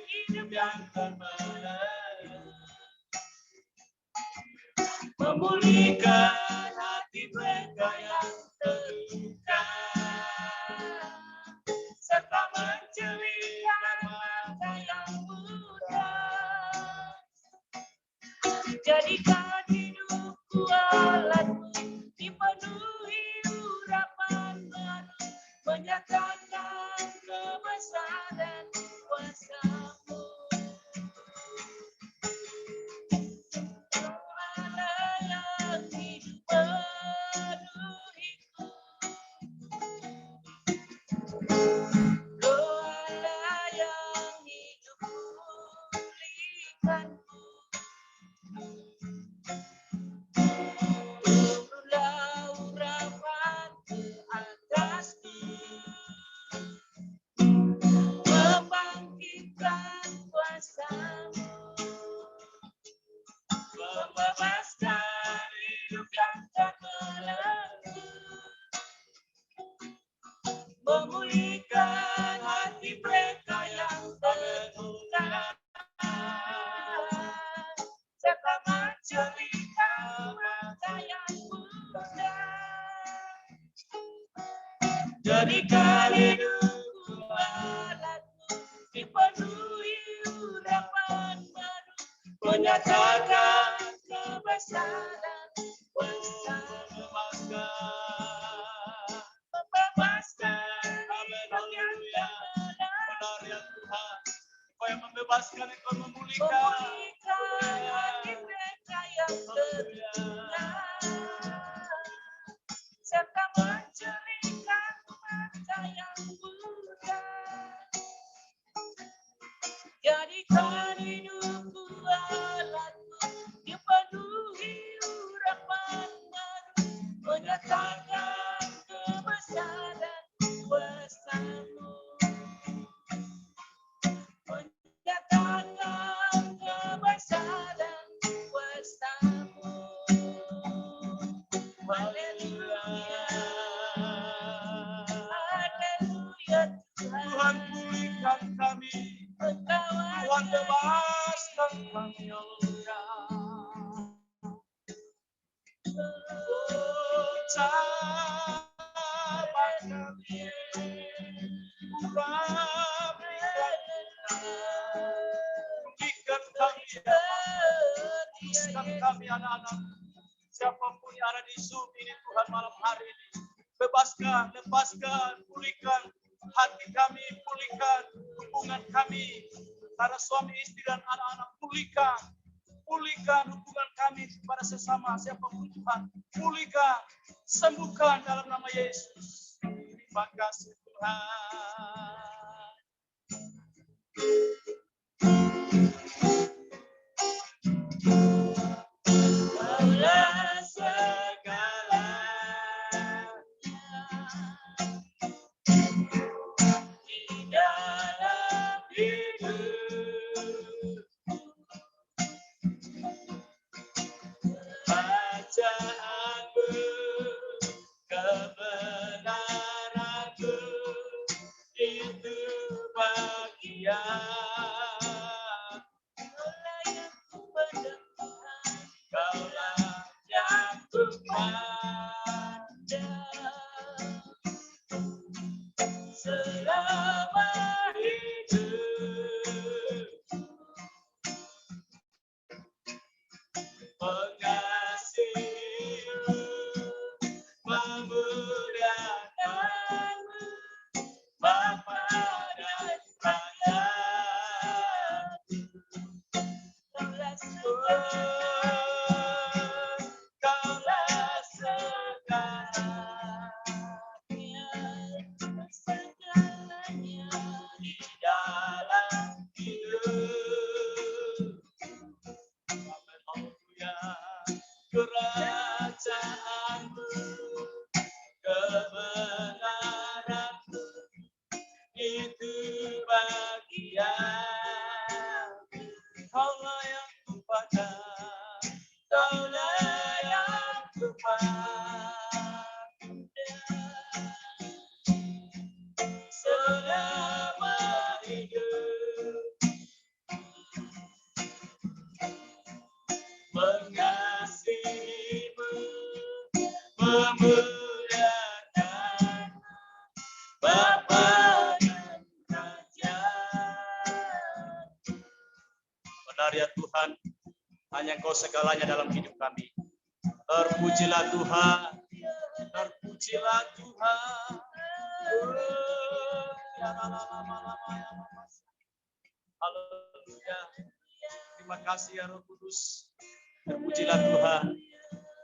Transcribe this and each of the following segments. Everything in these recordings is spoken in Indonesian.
hidup yang terbelah, memulihkan hati mereka yang terluka, serta menceriakan mata yang buta. Jadikan hidupku alatmu, dipenuhi urapan baru, menyatakan kebesaran kuasa-Mu. Allah yang hidup menuhiku, Roh Allah yang hidup pulihkanku. Turunlah urapan ke atasku, membangkitkan kuasa-Mu, membebaskan hidup yang tak belenggu, memulihkan hati mereka yang terluka, serta menceritakan mata yang buta. Jadikan hidupku alatmu, dipenuhi urapan baru, menyatakan kebesaran kuasa-Mu, membebaskan hidup yang benar ya Tuhan. Engkau yang membebaskan, Engkau memulihkan hati mereka yang terluka, serta mencerikan mata yang buta. Jadikan hidupku alatmu, dipenuhi urapan baru, menyatakan kebesaran kuasa-Mu, menyatakan kebesaran kuasa-Mu. Haleluya, haleluya Tuhan, pulihkan kami. Tuhan, bebaskan kami, Allah. Ucapan kami, pulihkan kami, bebaskan kami anak-anak. Siapapun yang ada di Zoom ini Tuhan malam hari ini, bebaskan, lepaskan, pulihkan hati kami, pulihkan hubungan kami antara suami istri dan anak-anak, pulihkan hubungan kami kepada sesama siapapun Tuhan, pulihkan, sembuhkan dalam nama Yesus. Terima kasih Tuhan. Kaulah segalanya di dalam hidup, bacaanmu, kebenaranmu, itu bagian. Kaulah yang ku pandang, Kaulah yang ku pandang, selama hidup, mengasihimu, memuliakanmu, Bapa dan Raja. Kaulah segalanya di Tuhan. Hanya Engkau segalanya dalam hidup kami. Terpujilah Tuhan. Terpujilah Tuhan. Haleluya. Terima kasih ya Roh Kudus. Terpujilah Tuhan.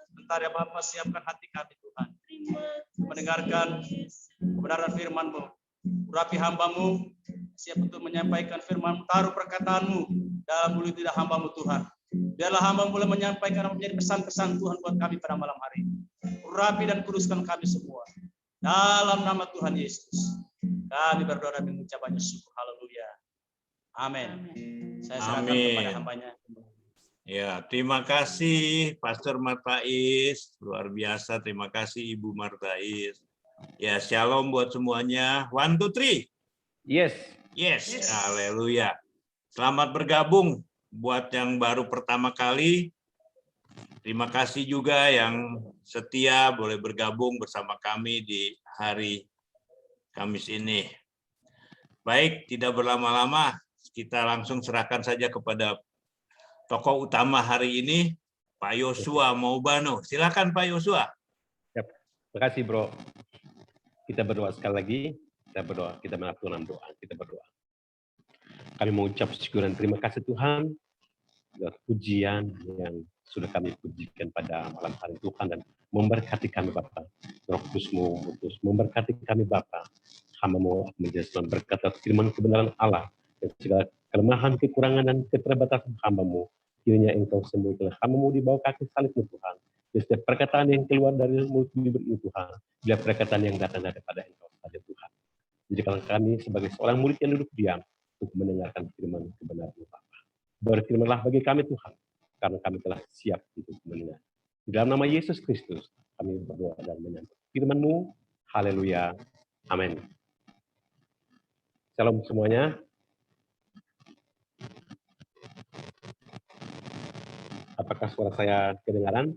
Sebentar ya Bapa, siapkan hati kami Tuhan. Mendengarkan kebenaran firman-Mu. Urapi hamba-Mu, siap untuk menyampaikan firman-Mu. Taruh perkataan-Mu dalam mulut lidah hamba-Mu Tuhan. Biarlah hamba mulai menyampaikan menjadi pesan-pesan Tuhan buat kami pada malam hari. Urapi dan kuduskan kami semua. Dalam nama Tuhan Yesus. Kami berdoa dan mengucap banyak syukur. Haleluya. Amin. Saya serahkan kepada hambanya. Ya, terima kasih Pastor Martais, luar biasa. Terima kasih Ibu Martais. Ya, shalom buat semuanya. 1, 2, 3. Yes. Haleluya. Selamat bergabung buat yang baru pertama kali. Terima kasih juga yang setia boleh bergabung bersama kami di hari Kamis ini. Baik, tidak berlama-lama, kita langsung serahkan saja kepada tokoh utama hari ini, Pak Yosua Maubano. Silakan Pak Yosua. Terima kasih, Bro. Kita berdoa sekali lagi. Kita melakukan doa. Kita berdoa. Kami mengucap syukur dan terima kasih Tuhan atas pujian yang sudah kami pujikan pada malam hari Tuhan dan memberkati kami Bapa. Roh Kudus-Mu memberkati kami Bapa. Hamba-Mu menjelaskan berkat atas firman kebenaran Allah dan segala kelemahan, kekurangan dan keterbatasan hamba-Mu. Kiranya Engkau sembuhkan hamba-Mu di bawah kaki salib-Mu Tuhan. Di setiap perkataan yang keluar dari mulut bibir ini Tuhan, bila perkataan yang datang daripada Engkau saja Tuhan. Jadikanlah kami sebagai seorang murid yang duduk diam untuk mendengarkan firman kebenaran-Mu Bapa. Berfirmanlah bagi kami Tuhan, karena kami telah siap untuk mendengar. Di dalam nama Yesus Kristus, kami berdoa dan menyampaikan firman-Mu. Haleluya. Amin. Shalom semuanya. Apakah suara saya kedengaran?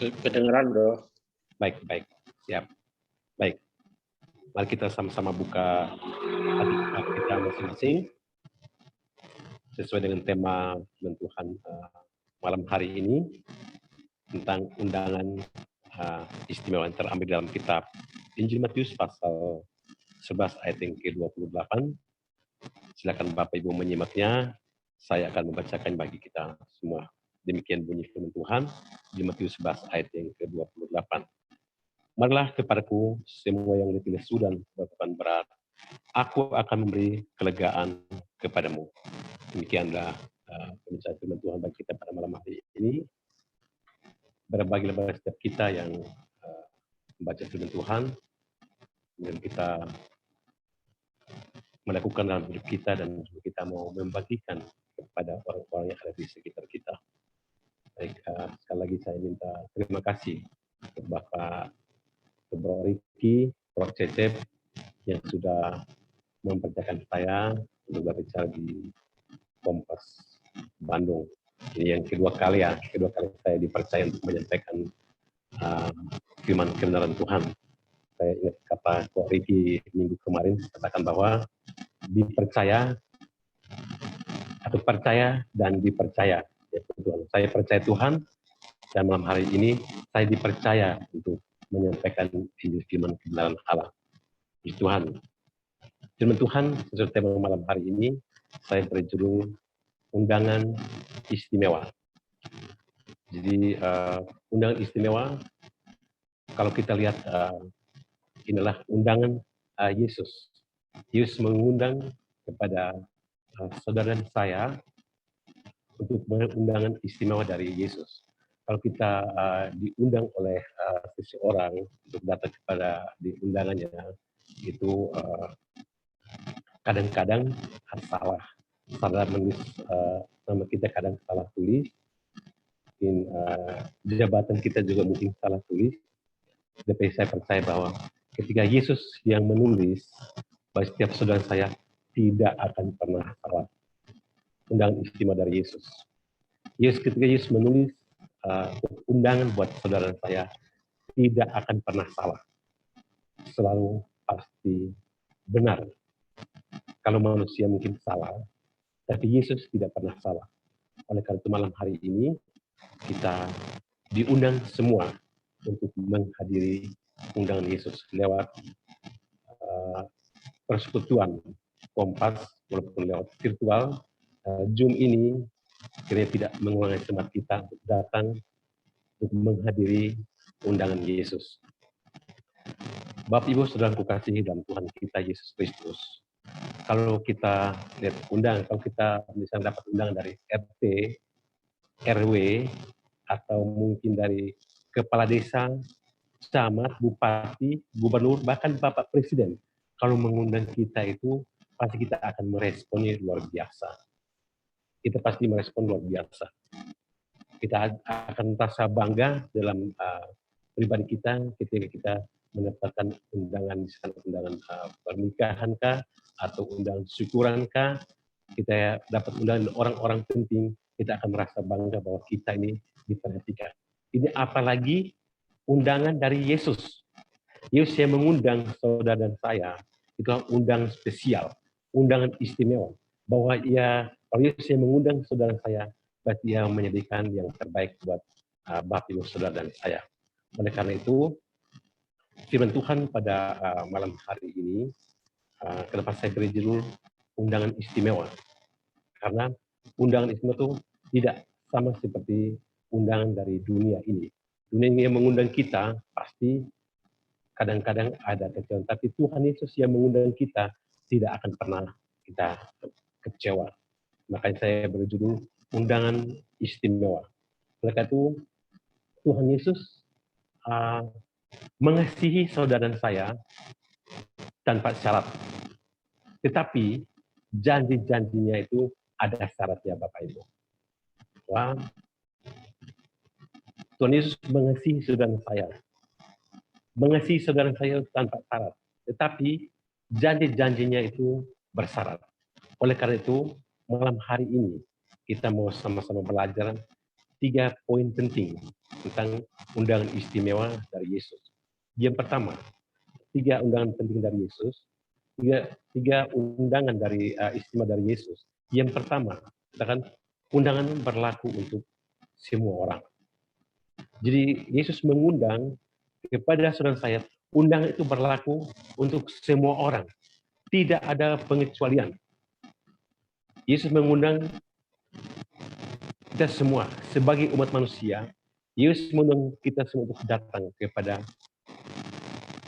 Kedengeran, Bro. Baik. Siap. Baik. Mari kita sama-sama buka hati kita masing-masing sesuai dengan tema Tuhan malam hari ini tentang undangan istimewa yang terambil dalam kitab Injil Matius pasal 11 ayat yang ke-28. Silakan Bapak Ibu menyimaknya. Saya akan membacakan bagi kita semua. Demikian bunyi firman Tuhan di Matius 11 ayat yang ke-28. Marilah kepadaku semua yang letih lesu dan beban berat, aku akan memberi kelegaan kepadamu. Demikianlah pembicaraan firman Tuhan bagi kita pada malam hari ini. Berbagilah pada setiap kita yang membaca firman Tuhan, dan kita melakukan dalam hidup kita dan kita mau membagikan kepada orang-orang yang ada di sekitar kita. Baik, sekali lagi saya minta terima kasih untuk Bapak Bro Riki, Bro Cecep yang sudah mempercayakan saya untuk berbicara di Kompas Bandung. Ini yang kedua kali saya dipercaya untuk menyampaikan firman kebenaran Tuhan. Saya ingat kata Bro Riki minggu kemarin katakan bahwa dipercaya atau percaya dan dipercaya. Ya, Tuhan. Saya percaya Tuhan dan malam hari ini saya dipercaya untuk menyampaikan Injil firman kebenaran Allah. Tuhan. Firman Tuhan sesuai tema malam hari ini saya berjudul undangan istimewa. Jadi undangan istimewa kalau kita lihat inilah undangan Yesus. Yesus mengundang kepada saudara saya untuk undangan istimewa dari Yesus. Kalau kita diundang oleh seseorang untuk datang kepada diundangannya, itu kadang-kadang salah menulis nama kita kadang salah tulis, mungkin jabatan kita juga mungkin salah tulis. Tapi saya percaya bahwa ketika Yesus yang menulis, bahwa setiap saudara saya tidak akan pernah salah. Undangan istimewa dari Yesus. Ketika Yesus menulis undangan buat saudara saya tidak akan pernah salah. Selalu pasti benar. Kalau manusia mungkin salah, Tapi Yesus tidak pernah salah. Oleh karena itu malam hari ini kita diundang semua untuk menghadiri undangan Yesus lewat persekutuan Kompas walaupun lewat virtual. Zoom ini kiranya tidak mengurangi semangat kita untuk datang untuk menghadiri undangan Yesus. Bapak Ibu Saudara kukasihi dalam Tuhan kita Yesus Kristus. Kalau kita lihat kalau kita misalnya dapat undangan dari RT, RW, atau mungkin dari kepala desa, camat, bupati, gubernur, bahkan Bapak Presiden, kalau mengundang kita itu, pasti kita akan meresponnya luar biasa. Kita pasti merespon luar biasa. Kita akan merasa bangga dalam pribadi kita ketika kita mendapatkan undangan, misalkan undangan pernikahan kah, atau undangan syukuran kah, kita dapat undangan orang-orang penting, kita akan merasa bangga bahwa kita ini diperhatikan. Ini apalagi undangan dari Yesus. Yesus yang mengundang saudara dan saya, itulah undangan spesial, undangan istimewa. Bahwa kalau Yesus yang mengundang saudara saya, berarti Ia menyediakan yang terbaik buat Bapak Ibu saudara dan saya. Oleh karena itu, firman Tuhan pada malam hari ini, kenapa saya beri judul undangan istimewa? Karena undangan istimewa itu tidak sama seperti undangan dari dunia ini. Dunia ini yang mengundang kita, pasti kadang-kadang ada kecewa. Tapi Tuhan Yesus yang mengundang kita, tidak akan pernah kita kecewa. Makanya saya beri judul undangan istimewa. Oleh karena itu, Tuhan Yesus mengasihi saudara dan saya tanpa syarat. Tetapi janji-janjinya itu ada syaratnya Bapak Ibu. Wah, Tuhan Yesus mengasihi saudara saya. Mengasihi saudara saya tanpa syarat. Tetapi janji-janjinya itu bersyarat. Oleh karena itu, malam hari ini kita mau sama-sama belajar 3 poin penting tentang undangan istimewa dari Yesus. Yang pertama, 3 undangan penting dari Yesus. 3 undangan dari istimewa dari Yesus. Yang pertama, katakan undangan berlaku untuk semua orang. Jadi Yesus mengundang kepada saudara saya, undangan itu berlaku untuk semua orang. Tidak ada pengecualian. Yesus mengundang kita semua sebagai umat manusia. Yesus mengundang kita semua untuk datang kepada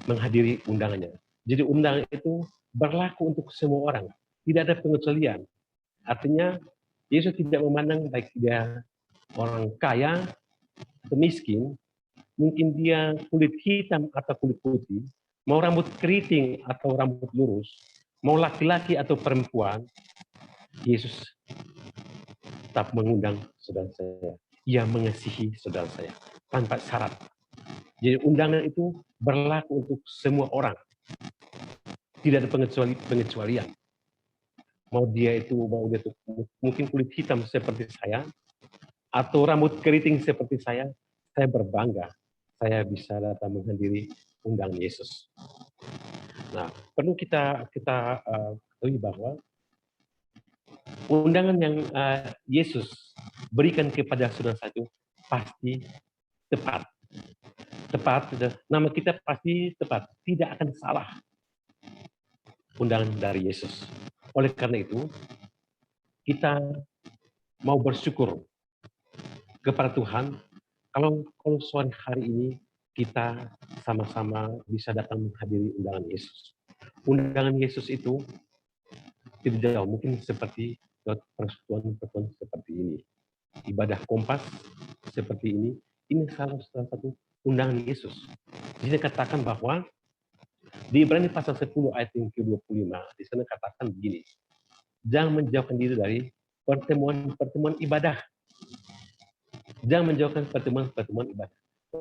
menghadiri undangannya. Jadi undangan itu berlaku untuk semua orang. Tidak ada pengecualian. Artinya Yesus tidak memandang baik dia orang kaya atau miskin, mungkin dia kulit hitam atau kulit putih, mau rambut keriting atau rambut lurus, mau laki-laki atau perempuan, Yesus tetap mengundang saudara saya. Ia mengasihi saudara saya tanpa syarat. Jadi undangan itu berlaku untuk semua orang. Tidak ada pengecualian. Mau dia itu mungkin kulit hitam seperti saya, atau rambut keriting seperti saya berbangga. Saya bisa datang menghadiri undangan Yesus. Nah, perlu kita ketahui bahwa undangan yang Yesus berikan kepada saudara saya itu pasti tepat. Nama kita pasti tepat, tidak akan salah. Undangan dari Yesus. Oleh karena itu, kita mau bersyukur kepada Tuhan kalau sore hari ini kita sama-sama bisa datang menghadiri undangan Yesus. Undangan Yesus itu tidak jauh, mungkin seperti persekutuan seperti ini. Ibadah Kompas seperti ini salah satu undangan Yesus. Jadi katakan bahwa di Ibrani pasal 10 ayat yang ke-25, di sana katakan begini, jangan menjauhkan diri dari pertemuan ibadah. Jangan menjauhkan pertemuan ibadah.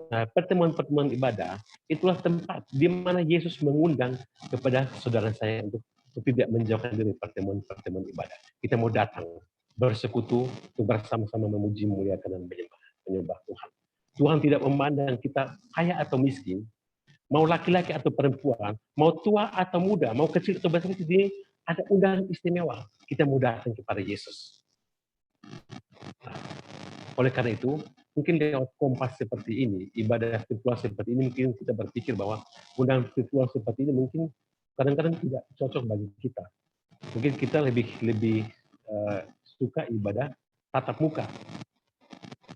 Nah, pertemuan ibadah itulah tempat di mana Yesus mengundang kepada saudara saya untuk tidak menjauhkan diri pertemuan ibadah. Kita mau datang bersekutu untuk bersama-sama memuji, memuliakan dan menyembah Tuhan. Tuhan tidak memandang kita kaya atau miskin, mau laki-laki atau perempuan, mau tua atau muda, mau kecil atau besar, ada undangan istimewa. Kita mau datang kepada Yesus. Nah, oleh karena itu, mungkin lewat Kompas seperti ini, ibadah virtual seperti ini, mungkin kita berpikir bahwa undangan virtual seperti ini mungkin kadang-kadang tidak cocok bagi kita. Mungkin kita lebih suka ibadah tatap muka.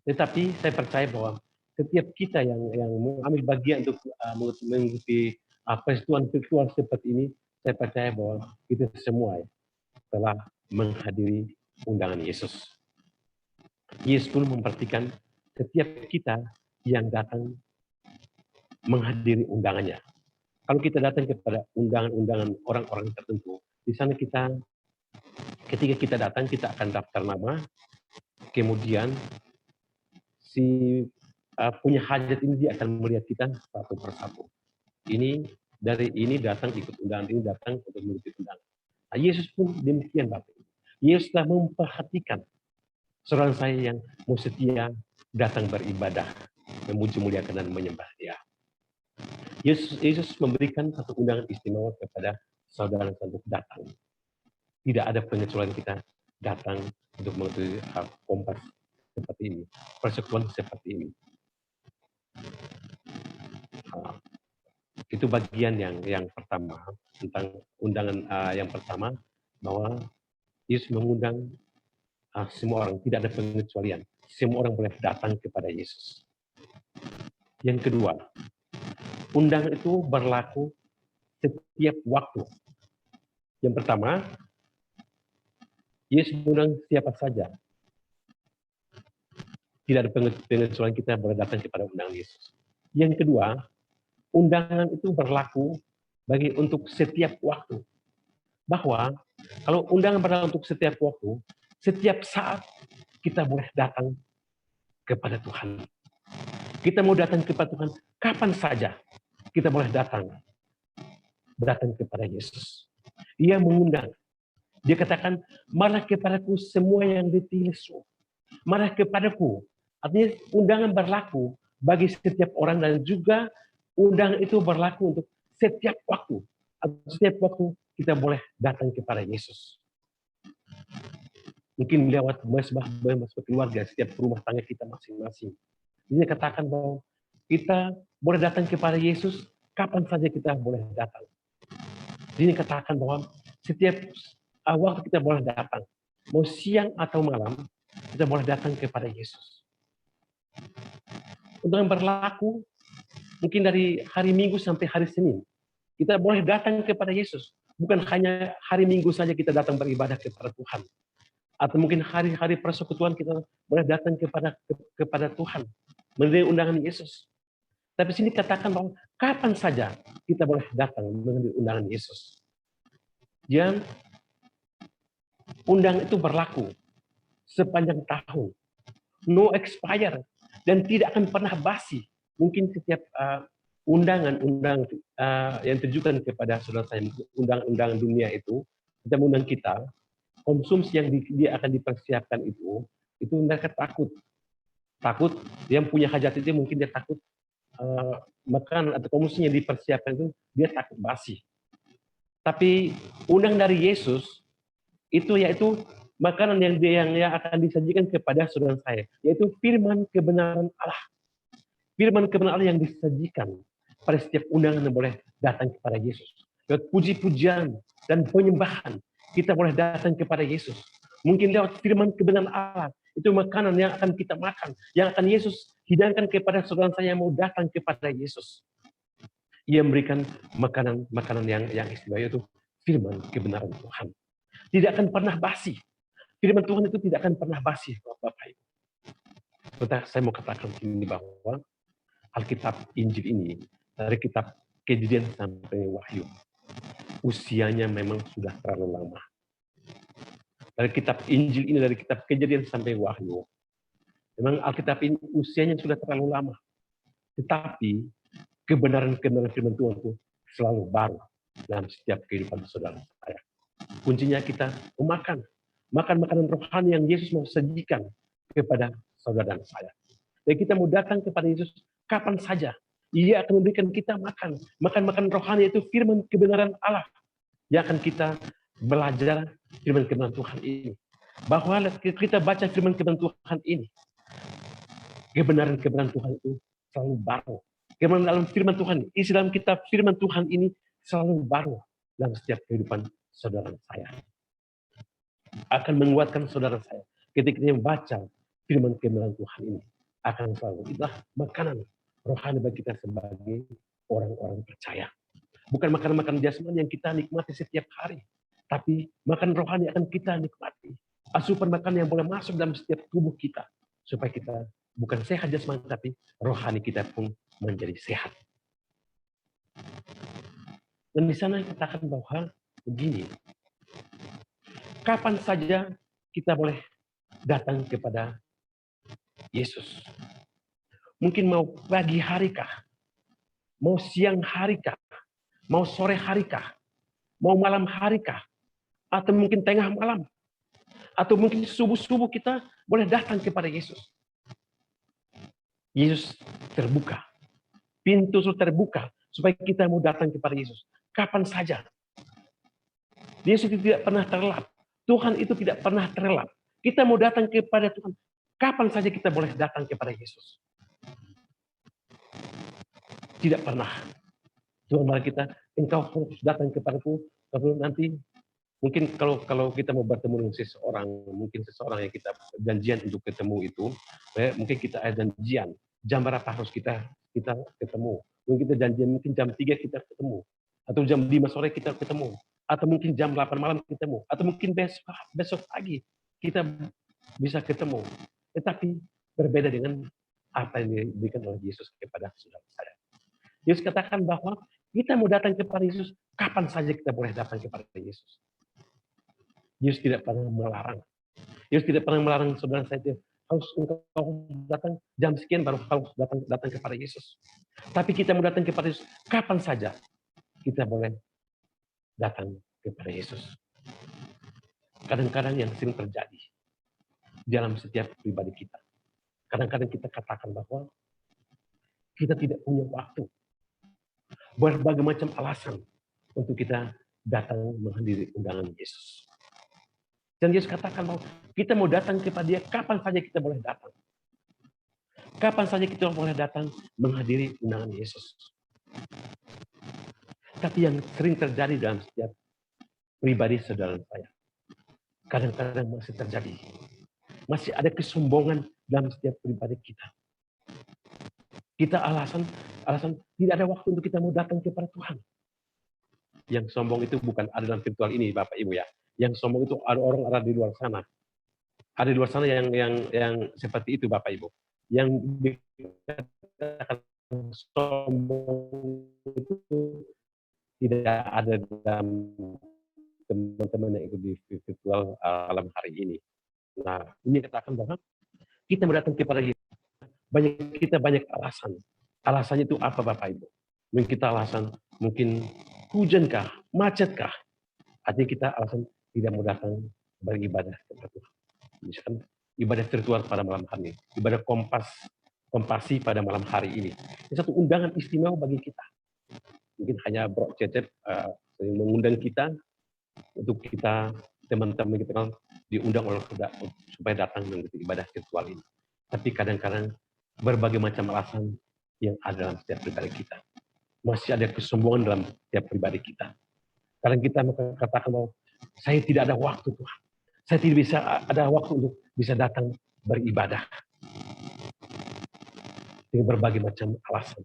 Tetapi saya percaya bahwa setiap kita yang mengambil bagian untuk mengikuti peristiwa virtual seperti ini, saya percaya bahwa kita semua telah menghadiri undangan Yesus. Yesus pun memperhatikan setiap kita yang datang menghadiri undangannya. Kalau kita datang kepada undangan-undangan orang-orang tertentu, di sana ketika kita datang, kita akan daftar nama, kemudian si punya hajat ini dia akan melihat kita satu persatu. Dari ini datang ikut undangan, ini datang untuk mengikuti undangan. Nah, Yesus pun demikian Bapak. Yesus telah memperhatikan saudara saya yang mau setia datang beribadah, memuji muliakan dan menyembah Dia. Yesus memberikan satu undangan istimewa kepada saudara untuk datang. Tidak ada pengecualian kita datang untuk mengikuti Kompas seperti ini, persekutuan seperti ini. Itu bagian yang pertama tentang undangan yang pertama, bahwa Yesus mengundang semua orang, tidak ada pengecualian. Semua orang boleh datang kepada Yesus. Yang kedua, undangan itu berlaku setiap waktu. Yang pertama, Yesus mengundang siapa saja. Tidak ada pengecualian, kita boleh datang kepada undangan Yesus. Yang kedua, undangan itu berlaku untuk setiap waktu. Bahwa kalau undangan berlaku untuk setiap waktu, setiap saat kita boleh datang kepada Tuhan. Kita mau datang kepada Tuhan kapan saja, kita boleh datang kepada Yesus. Dia mengundang. Dia katakan, "Marilah kepadaku semua yang letih lesu. Marilah kepadaku." Artinya undangan berlaku bagi setiap orang, dan juga undangan itu berlaku untuk setiap waktu. Setiap waktu kita boleh datang kepada Yesus. Mungkin lewat mesbah keluarga, setiap rumah tangga kita masing-masing. Ini katakan bahwa kita boleh datang kepada Yesus kapan saja kita boleh datang. Ini katakan bahwa setiap waktu kita boleh datang. Mau siang atau malam, kita boleh datang kepada Yesus. Untuk yang berlaku, mungkin dari hari Minggu sampai hari Senin, kita boleh datang kepada Yesus. Bukan hanya hari Minggu saja kita datang beribadah kepada Tuhan. Atau mungkin hari-hari persekutuan kita boleh datang kepada Tuhan, menerima undangan Yesus. Tapi sini katakan bahwa kapan saja kita boleh datang menerima undangan Yesus. Yang undangan itu berlaku sepanjang tahun, no expire, dan tidak akan pernah basi. Mungkin setiap undangan yang ditujukan kepada saudara saya, undangan dunia itu, kita mengundang kita, konsumsi yang dia akan dipersiapkan itu mereka takut. Yang punya hajat itu mungkin dia takut makanan atau konsumsi yang dipersiapkan itu dia takut basi. Tapi undang dari Yesus itu yaitu makanan yang akan disajikan kepada saudara saya, yaitu firman kebenaran Allah. Firman kebenaran Allah yang disajikan pada setiap undangan yang boleh datang kepada Yesus. Lewat puji-pujian dan penyembahan, kita boleh datang kepada Yesus. Mungkin lewat firman kebenaran Allah, itu makanan yang akan kita makan, yang akan Yesus hidangkan kepada saudara saya yang mau datang kepada Yesus. Ia memberikan makanan yang istimewa, yaitu firman kebenaran Tuhan. Tidak akan pernah basi. Firman Tuhan itu tidak akan pernah basi, Bapak Ibu. Saya mau katakan ini bahwa Alkitab Injil ini, dari kitab Kejadian sampai Wahyu, usianya memang sudah terlalu lama. Dari kitab Injil ini, dari kitab Kejadian sampai Wahyu, memang Alkitab ini usianya sudah terlalu lama. Tetapi kebenaran firman Tuhan itu selalu baru dalam setiap kehidupan saudara saya. Kuncinya kita memakan makanan rohani yang Yesus mau sajikan kepada saudara dan saya. Dan kita mau datang kepada Yesus kapan saja. Ia akan memberikan kita makan rohani, itu firman kebenaran Allah yang akan kita belajar firman-firman Tuhan ini. Bahwa kita baca firman-firman Tuhan ini, kebenaran-kebenaran Tuhan itu selalu baru. Kebenaran dalam firman Tuhan, isi dalam kitab firman Tuhan ini selalu baru dalam setiap kehidupan saudara saya. Akan menguatkan saudara saya ketika dia membaca firman-firman Tuhan ini. Akan selalu, itulah makanan rohani bagi kita sebagai orang-orang percaya. Bukan makanan-makanan jasmani yang kita nikmati setiap hari, tapi makan rohani akan kita nikmati. Asupan makan yang boleh masuk dalam setiap tubuh kita, supaya kita bukan sehat jasmani, tapi rohani kita pun menjadi sehat. Dan di sana dikatakan bahwa begini, kapan saja kita boleh datang kepada Yesus. Mungkin mau pagi harikah, mau siang harikah, mau sore harikah, mau malam harikah, atau mungkin tengah malam, atau mungkin subuh-subuh kita boleh datang kepada Yesus. Yesus terbuka. Pintu terbuka supaya kita mau datang kepada Yesus. Kapan saja. Yesus itu tidak pernah terlelap. Tuhan itu tidak pernah terlelap. Kita mau datang kepada Tuhan. Kapan saja kita boleh datang kepada Yesus. Tidak pernah. Tuhan malah kita, engkau harus datang kepadaku. Kalau nanti mungkin kalau kita mau bertemu dengan seseorang, mungkin seseorang yang kita janjian untuk ketemu itu, mungkin kita ada janjian, jam berapa harus kita ketemu. Mungkin kita janjian mungkin jam 3 kita ketemu, atau jam 5 sore kita ketemu, atau mungkin jam 8 malam ketemu, atau mungkin besok pagi kita bisa ketemu. Tetapi berbeda dengan apa yang diberikan oleh Yesus kepada saudara saya. Yesus katakan bahwa kita mau datang kepada Yesus, kapan saja kita boleh datang kepada Yesus. Yesus tidak pernah melarang. Yesus tidak pernah melarang saudara saya harus engkau datang jam sekian baru harus datang kepada Yesus. Tapi kita mau datang kepada Yesus kapan saja kita boleh datang kepada Yesus. Kadang-kadang yang sering terjadi dalam setiap pribadi kita. Kadang-kadang kita katakan bahwa kita tidak punya waktu. Berbagai macam alasan untuk kita datang menghadiri undangan Yesus. Dan Yesus katakan bahwa kita mau datang kepada Dia, kapan saja kita boleh datang. Kapan saja kita boleh datang menghadiri undangan Yesus. Tapi yang sering terjadi dalam setiap pribadi saudara saya, kadang-kadang masih terjadi. Masih ada kesombongan dalam setiap pribadi kita. Kita alasan tidak ada waktu untuk kita mau datang kepada Tuhan. Yang sombong itu bukan ada dalam virtual ini, Bapak Ibu ya. Yang sombong itu ada orang ada di luar sana. Ada di luar sana yang seperti itu, Bapak Ibu. Yang dikatakan sombong itu tidak ada dalam teman-teman yang ikut di virtual malam hari ini. Nah, ini katakan bahwa kita datang kepada Yesus. Kita banyak alasan. Alasannya itu apa, Bapak Ibu? Mungkin kita alasan, mungkin hujankah, macetkah? Artinya kita alasan tidak mau datang beribadah kepada Tuhan. Misalkan ibadah virtual pada malam hari ini, ibadah kompasi pada malam hari ini. Ini satu undangan istimewa bagi kita. Mungkin hanya Bro Cecep mengundang kita untuk kita teman-teman kita kan diundang oleh supaya datang mengikuti ibadah virtual ini. Tapi kadang-kadang berbagai macam alasan yang ada dalam setiap pribadi kita. Masih ada kesombongan dalam setiap pribadi kita. Kadang kita katakan bahwa saya tidak ada waktu Tuhan. Saya tidak bisa ada waktu untuk bisa datang beribadah. Dengan berbagai macam alasan.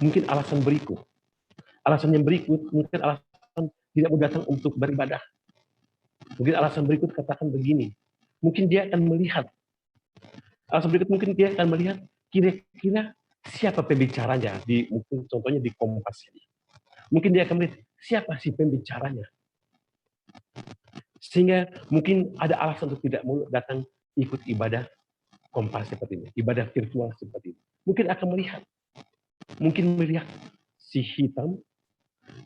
Mungkin alasan berikut. Alasan yang berikut, mungkin alasan tidak mau datang untuk beribadah. Mungkin alasan berikut katakan begini. Mungkin dia akan melihat. Alasan berikut mungkin dia akan melihat kira-kira siapa pembicaranya. Mungkin contohnya di Kompas ini. Mungkin dia akan melihat siapa sih pembicaranya. Sehingga mungkin ada alasan untuk tidak mau datang ikut ibadah Kompas seperti ini. Ibadah virtual seperti ini. Mungkin akan melihat. Mungkin melihat si hitam,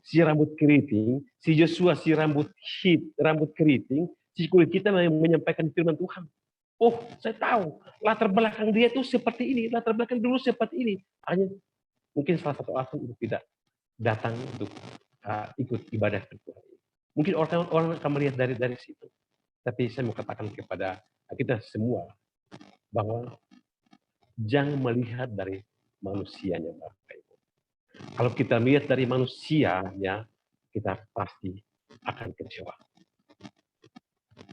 si rambut keriting, si Joshua si rambut keriting, si kulit hitam yang menyampaikan firman Tuhan. Oh, saya tahu. Latar belakang dia itu seperti ini. Latar belakang dulu seperti ini. Hanya mungkin salah satu alasan untuk tidak datang untuk ikut ibadah virtual. Mungkin orang akan melihat dari situ. Tapi saya mau katakan kepada kita semua bahwa jangan melihat dari manusianya, Bapak Ibu. Kalau kita lihat dari manusianya, kita pasti akan kecewa.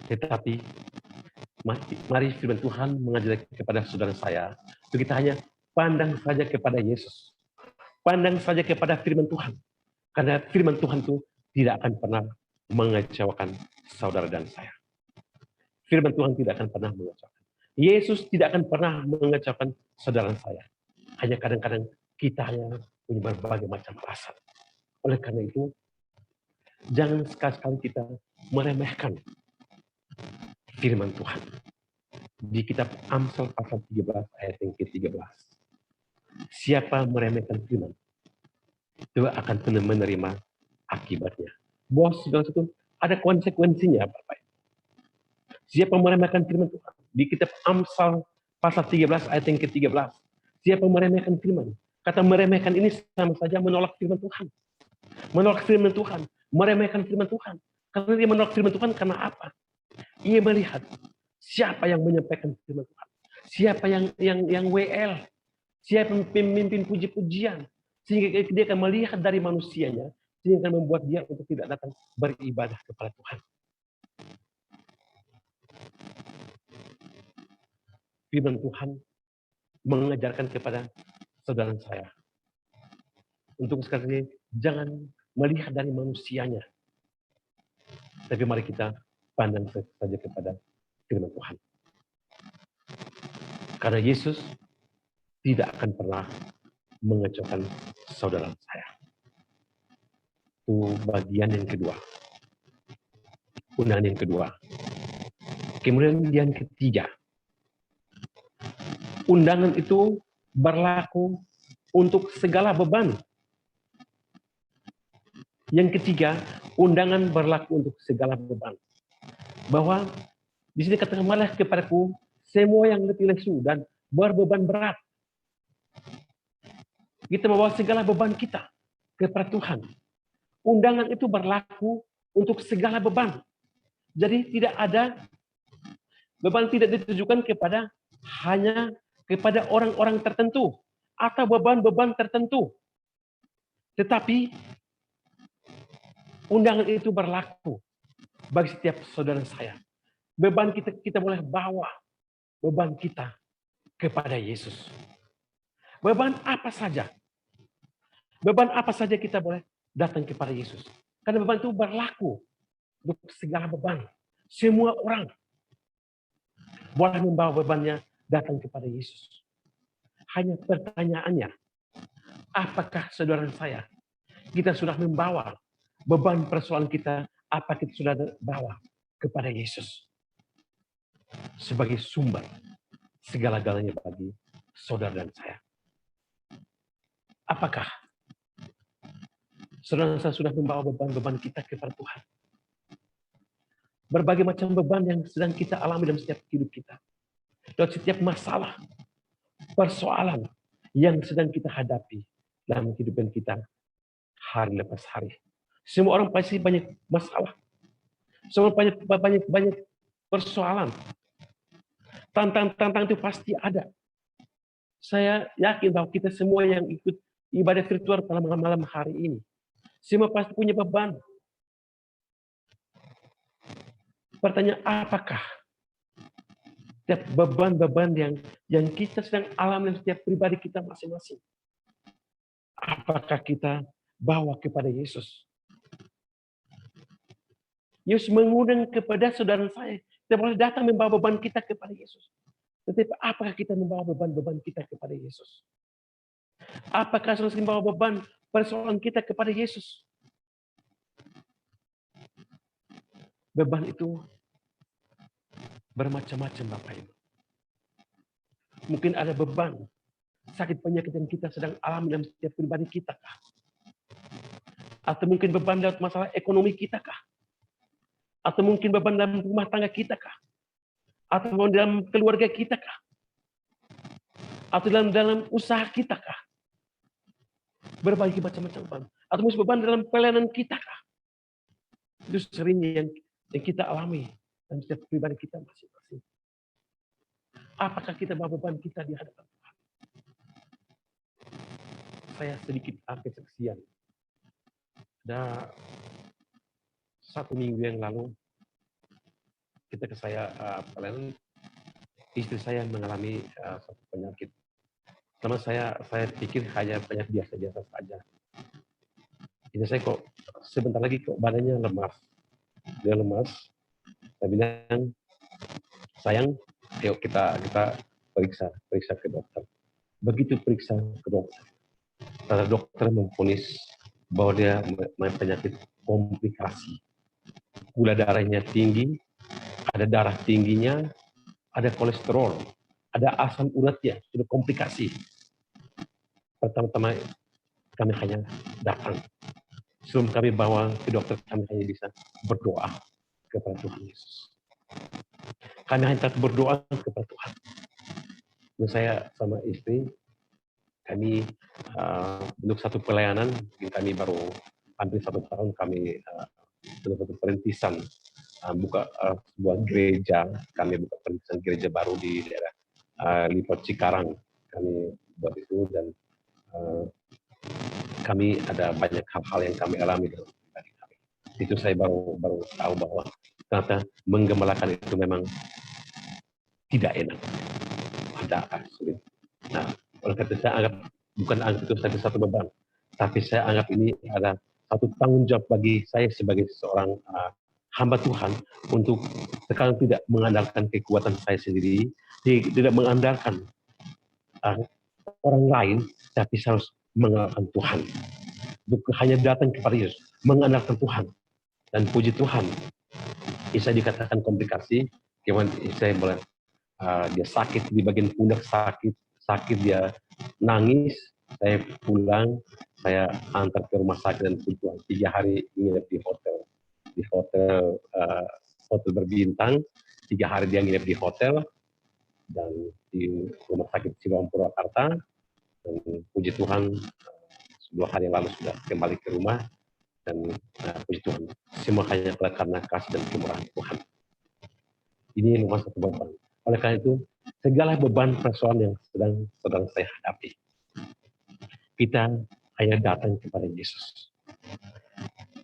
Tetapi mari firman Tuhan mengajar kepada saudara saya, itu kita hanya pandang saja kepada Yesus. Pandang saja kepada firman Tuhan. Karena firman Tuhan itu tidak akan pernah mengecewakan saudara dan saya. Firman Tuhan tidak akan pernah mengecewakan. Yesus tidak akan pernah mengecewakan saudara saya. Hanya kadang-kadang kita hanya punya berbagai macam alasan. Oleh karena itu, jangan sekali-kali kita meremehkan firman Tuhan. Di kitab Amsal pasal 13 ayat yang ke-13. Siapa meremehkan firman, itu akan menerima akibatnya. Bahwa segala sesuatu ada konsekuensinya, Bapak. Siapa meremehkan firman Tuhan? Di kitab Amsal pasal 13 ayat yang ke-13. Siapa meremehkan firman? Kata meremehkan ini sama saja menolak firman Tuhan. Menolak firman Tuhan, meremehkan firman Tuhan. Karena dia menolak firman Tuhan karena apa? Ia melihat siapa yang menyampaikan firman Tuhan. Siapa yang WL. Siapa yang pemimpin puji-pujian. Sehingga dia akan melihat dari manusianya, sehingga akan membuat dia untuk tidak datang beribadah kepada Tuhan. Firman Tuhan mengajarkan kepada saudara saya untuk sekali jangan melihat dari manusianya, tapi mari kita pandang saja kepada firman Tuhan. Karena Yesus tidak akan pernah mengecewakan saudara saya. Itu bagian yang kedua. Undangan yang kedua. Kemudian yang ketiga. Undangan itu berlaku untuk segala beban. Yang ketiga, undangan berlaku untuk segala beban. Bahwa di sini katakan malah kepadaku semua yang letih lesu dan berbeban berat. Kita membawa segala beban kita kepada Tuhan. Undangan itu berlaku untuk segala beban. Jadi tidak ada beban tidak ditujukan kepada hanya kepada orang-orang tertentu atau beban-beban tertentu. Tetapi undangan itu berlaku bagi setiap saudara saya. Beban kita boleh bawa beban kita kepada Yesus. Beban apa saja. Beban apa saja kita boleh datang kepada Yesus. Karena beban itu berlaku untuk segala beban. Semua orang boleh membawa bebannya datang kepada Yesus. Hanya pertanyaannya, apakah saudara saya, kita sudah membawa beban persoalan kita, apa kita sudah bawa kepada Yesus sebagai sumber segala-galanya bagi saudara dan saya. Apakah saudara saya sudah membawa beban-beban kita kepada Tuhan? Berbagai macam beban yang sedang kita alami dalam setiap hidup kita. Dan setiap masalah, persoalan yang sedang kita hadapi dalam kehidupan kita hari lepas hari. Semua orang pasti banyak masalah. Semua banyak persoalan. Tantang itu pasti ada. Saya yakin bahwa kita semua yang ikut ibadah virtual pada malam hari ini, semua pasti punya beban. Pertanyaan, apakah setiap beban-beban yang kita sedang alami setiap pribadi kita masing-masing, apakah kita bawa kepada Yesus? Yesus mengundang kepada saudara saya, kita boleh datang membawa beban kita kepada Yesus. Tetapi apakah kita membawa beban-beban kita kepada Yesus? Apakah saudara membawa beban persoalan kita kepada Yesus? Beban itu bermacam-macam, Bapak Ibu. Mungkin ada beban sakit penyakit yang kita sedang alami dalam setiap pribadi kita kah? Atau mungkin beban dalam masalah ekonomi kita kah? Atau mungkin beban dalam rumah tangga kita kah? Atau dalam keluarga kita kah? Atau dalam usaha kita kah? Berbagai macam-macam beban. Atau mungkin beban dalam pelayanan kita kah? Itu sering yang kita alami dalam setiap pribadi kita masing-masing. Apakah kita bawa beban kita di hadapan Tuhan? Saya sedikit kesaksian. Ada 1 minggu yang lalu, ketika saya pelayanan, istri saya mengalami satu penyakit. Sama saya pikir hanya penyakit biasa-biasa saja. Ini saya kok sebentar lagi kok badannya lemas. Dia lemas. Saya bilang, sayang, yuk kita periksa ke dokter. Begitu periksa ke dokter, dokter memvonis bahwa dia mempunyai penyakit komplikasi. Gula darahnya tinggi, ada darah tingginya, ada kolesterol, ada asam uratnya, sudah komplikasi. Pertama-tama kami hanya datang. Sebelum kami bawa ke dokter, kami hanya bisa berdoa kepada Tuhan Yesus. Kami hanya berdoa kepada Tuhan. Dan saya sama istri, kami untuk satu pelayanan, kami baru hampir 1 tahun kami untuk satu perintisan buka sebuah gereja. Kami buka perintisan gereja baru di daerah Lipo Cikarang. Kami buat itu dan kami ada banyak hal-hal yang kami alami dalam pribadi kami. Itu saya baru tahu bahwa ternyata menggembalakan itu memang tidak enak, ada sulit. Nah, oleh karena itu saya anggap bukan itu satu beban, tapi saya anggap ini ada satu tanggung jawab bagi saya sebagai seorang hamba Tuhan untuk sekarang tidak mengandalkan kekuatan saya sendiri, tidak mengandalkan orang lain, tapi saya harus mengandalkan Tuhan. Bukan hanya datang kepada Yesus, mengandalkan Tuhan. Dan puji Tuhan, bisa dikatakan komplikasi, gimana saya boleh dia sakit di bagian pundak, sakit dia nangis, saya pulang, saya antar ke rumah sakit dan puji Tuhan 3 hari nginep di hotel berbintang, 3 hari dia nginep di hotel dan di rumah sakit Siloam Purwakarta. Dan puji Tuhan 2 hari yang lalu sudah kembali ke rumah dan puji Tuhan semua hanya karena kasih dan kemurahan Tuhan. Ini rumah satu beban. Oleh karena itu segala beban persoalan yang sedang saya hadapi, kita hanya datang kepada Yesus.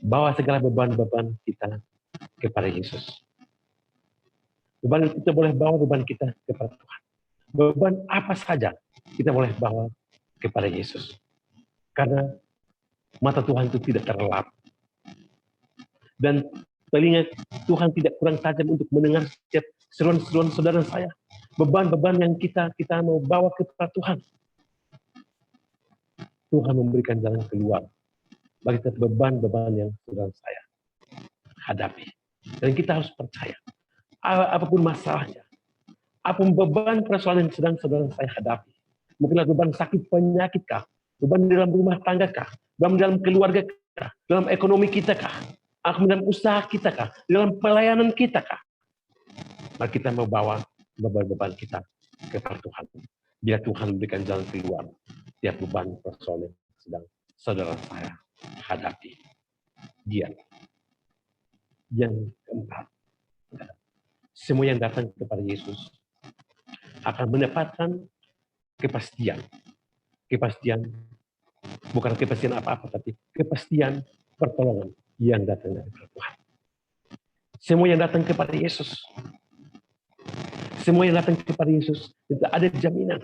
Bawa segala beban-beban kita kepada Yesus. Beban kita boleh bawa beban kita kepada Tuhan. Beban apa saja kita boleh bawa kepada Yesus. Karena mata Tuhan itu tidak terlelap. Dan telinga Tuhan tidak kurang tajam untuk mendengar setiap seruan-seruan saudara saya. Beban-beban yang kita mau bawa kepada Tuhan. Tuhan memberikan jalan keluar bagi setiap beban-beban yang saudara saya hadapi. Dan kita harus percaya, apapun masalahnya, apapun beban persoalan yang sedang saudara saya hadapi, mungkinlah beban sakit penyakit kah, beban dalam rumah tangga kah, beban dalam keluarga kah, dalam ekonomi kita kah, dalam usaha kita kah, dalam pelayanan kita kah, mari kita membawa beban-beban kita kepada Tuhan. Biar Tuhan memberikan jalan keluar tiap beban persoalan yang sedang saudara saya hadapi. Yang keempat, semua yang datang kepada Yesus akan mendapatkan kepastian. Kepastian, bukan kepastian apa-apa, tapi kepastian pertolongan yang datang dari Tuhan. Semua yang datang kepada Yesus, semua yang datang kepada Yesus itu ada jaminan.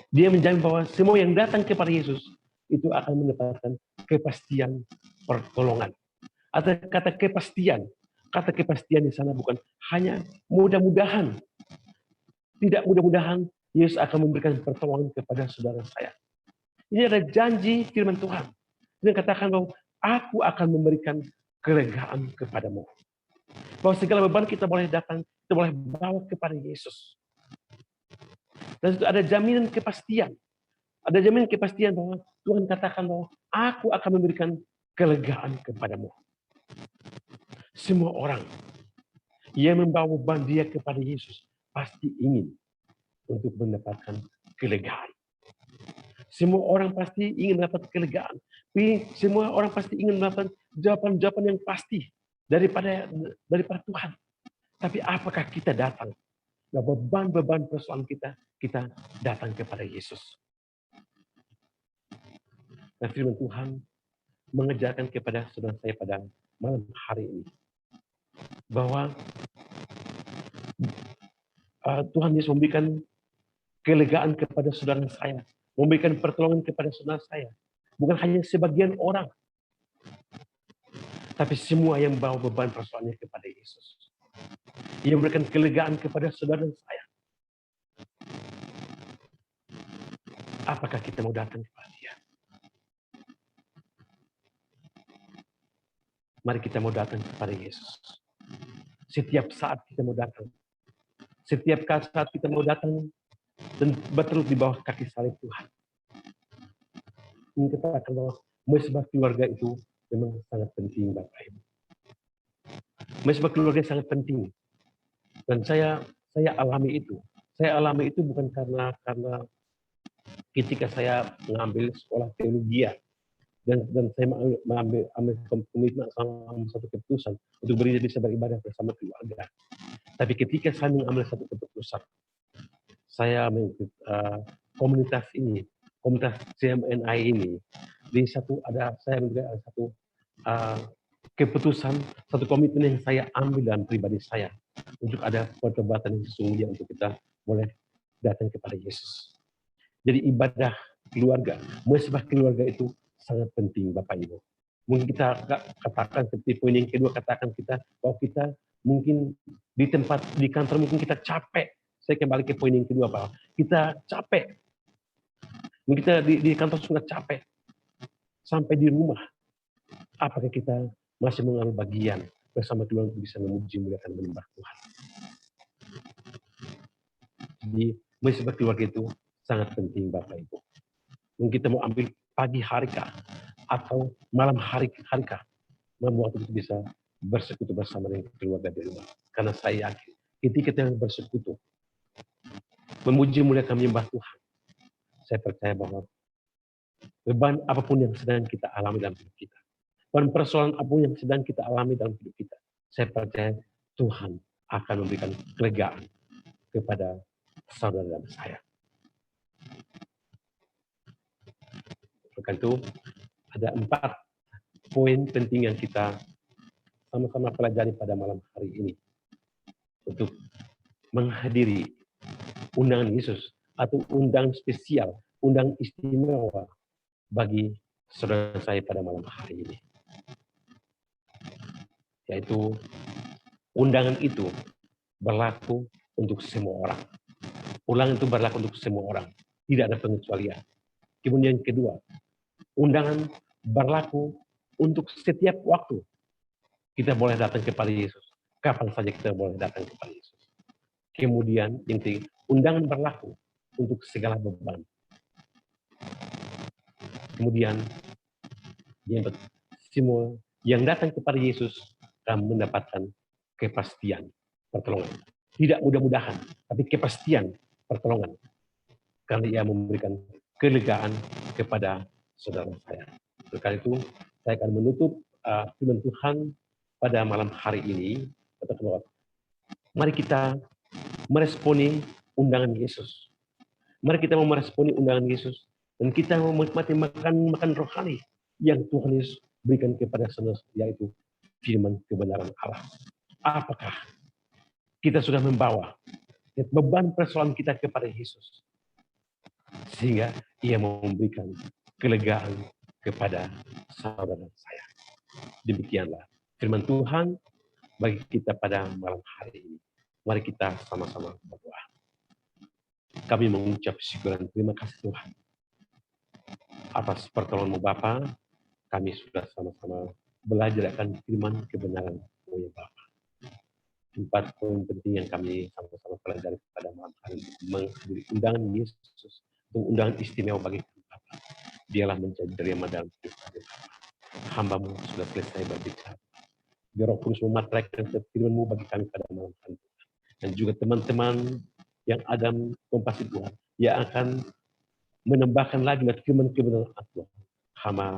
Dia menjamin bahwa semua yang datang kepada Yesus itu akan mendapatkan kepastian pertolongan. Atau kata kepastian di sana bukan hanya mudah-mudahan. Tidak mudah-mudahan Yesus akan memberikan pertolongan kepada saudara saya. Ini ada janji firman Tuhan. Dia katakan bahwa aku akan memberikan kelegaan kepadamu. Bahwa segala beban kita boleh datang, kita boleh bawa kepada Yesus. Dan itu ada jaminan kepastian. Ada jaminan kepastian bahwa Tuhan katakan bahwa aku akan memberikan kelegaan kepadamu. Semua orang yang membawa beban dia kepada Yesus pasti ingin untuk mendapatkan kelegaan. Semua orang pasti ingin mendapat kelegaan. Semua orang pasti ingin mendapat jawaban-jawaban yang pasti daripada Tuhan. Tapi apakah kita datang? Nah, beban-beban persoalan kita datang kepada Yesus. Nah, firman Tuhan mengajarkan kepada saudara saya pada malam hari ini bahwa Tuhan Yesus memberikan kelegaan kepada saudara saya, memberikan pertolongan kepada saudara saya. Bukan hanya sebagian orang, tapi semua yang bawa beban persoalannya kepada Yesus. Ia memberikan kelegaan kepada saudara saya. Apakah kita mau datang kepada Dia? Mari kita mau datang kepada Yesus. Setiap saat kita mau datang. Setiap saat kita mau datang dan berteduh di bawah kaki salib Tuhan. Ini kita akan bahwa mesbah keluarga itu memang sangat penting, Bapak Ibu. Mesbah keluarga sangat penting. Dan saya alami itu. Saya alami itu bukan karena ketika saya mengambil sekolah teologi dan saya mengambil komitmen sama satu keputusan untuk bisa beribadah bersama keluarga. Tapi ketika saya mengambil satu keputusan, saya mengikut komunitas ini, komunitas CMNI ini, saya mengambil satu keputusan, satu komitmen yang saya ambil dalam pribadi saya untuk ada pertobatan yang sesungguhnya untuk kita boleh datang kepada Yesus. Jadi ibadah keluarga, mesbah keluarga itu sangat penting, Bapak Ibu. Mungkin kita katakan seperti poin yang kedua, katakan kita bahwa kita mungkin di kantor mungkin kita capek. Saya kembali ke poin yang kedua, Pak. Kita capek. Mungkin kita di kantor sudah capek. Sampai di rumah, apakah kita masih mengambil bagian bersama keluarga untuk bisa memuji, muliakan, menyembah Tuhan? Jadi mesbah keluarga itu sangat penting, Bapak Ibu. Mungkin kita mau ambil pagi hari kah atau malam hari kah, membuat kita bisa bersekutu bersama dengan keluarga di rumah. Karena saya yakin ketika kita bersekutu, memuji, muliakan, menyembah Tuhan, saya percaya bahwa beban apapun yang sedang kita alami dalam hidup kita, dan persoalan apapun yang sedang kita alami dalam hidup kita, saya percaya Tuhan akan memberikan kelegaan kepada saudara dan saya. Maka itu ada 4 poin penting yang kita sama-sama pelajari pada malam hari ini untuk menghadiri undangan Yesus atau undangan spesial, undangan istimewa bagi saudara saya pada malam hari ini. Yaitu undangan itu berlaku untuk semua orang. Undangan itu berlaku untuk semua orang, tidak ada pengecualian. Kemudian yang kedua, undangan berlaku untuk setiap waktu. Kita boleh datang kepada Yesus. Kapan saja kita boleh datang kepada Yesus. Kemudian yang ketiga, undangan berlaku untuk segala beban. Kemudian semua yang datang kepada Yesus akan mendapatkan kepastian pertolongan. Tidak mudah-mudahan, tapi kepastian pertolongan. Karena Ia memberikan kelegaan kepada saudara saya. Oleh itu, saya akan menutup firman Tuhan pada malam hari ini. Mari kita meresponi undangan Yesus. Mari kita meresponi undangan Yesus. Dan kita menikmati makan rohani yang Tuhan Yesus berikan kepada saudara, yaitu firman kebenaran Allah. Apakah kita sudah membawa beban persoalan kita kepada Yesus, sehingga Ia memberikan kelegaan kepada saudara saya? Demikianlah firman Tuhan bagi kita pada malam hari ini. Mari kita sama-sama berdoa. Kami mengucap syukur dan terima kasih Tuhan atas pertolongan-Mu Bapa. Kami sudah sama-sama belajar akan firman kebenaran-Mu ya Bapa. 4 poin penting yang kami sama-sama pelajari pada malam hari ini, menghadiri undangan Yesus, undangan istimewa bagi kami Bapa. Dialah menjadi terima dalam hidup kami Bapa. Hamba-Mu sudah selesai berbicara. Biar Roh Kudus memateraikan firman-Mu bagi kami pada malam hari ini. Dan juga teman-teman yang ada Kompas Tuhan, yang akan menambahkan lagi firman-firman Tuhan. Hama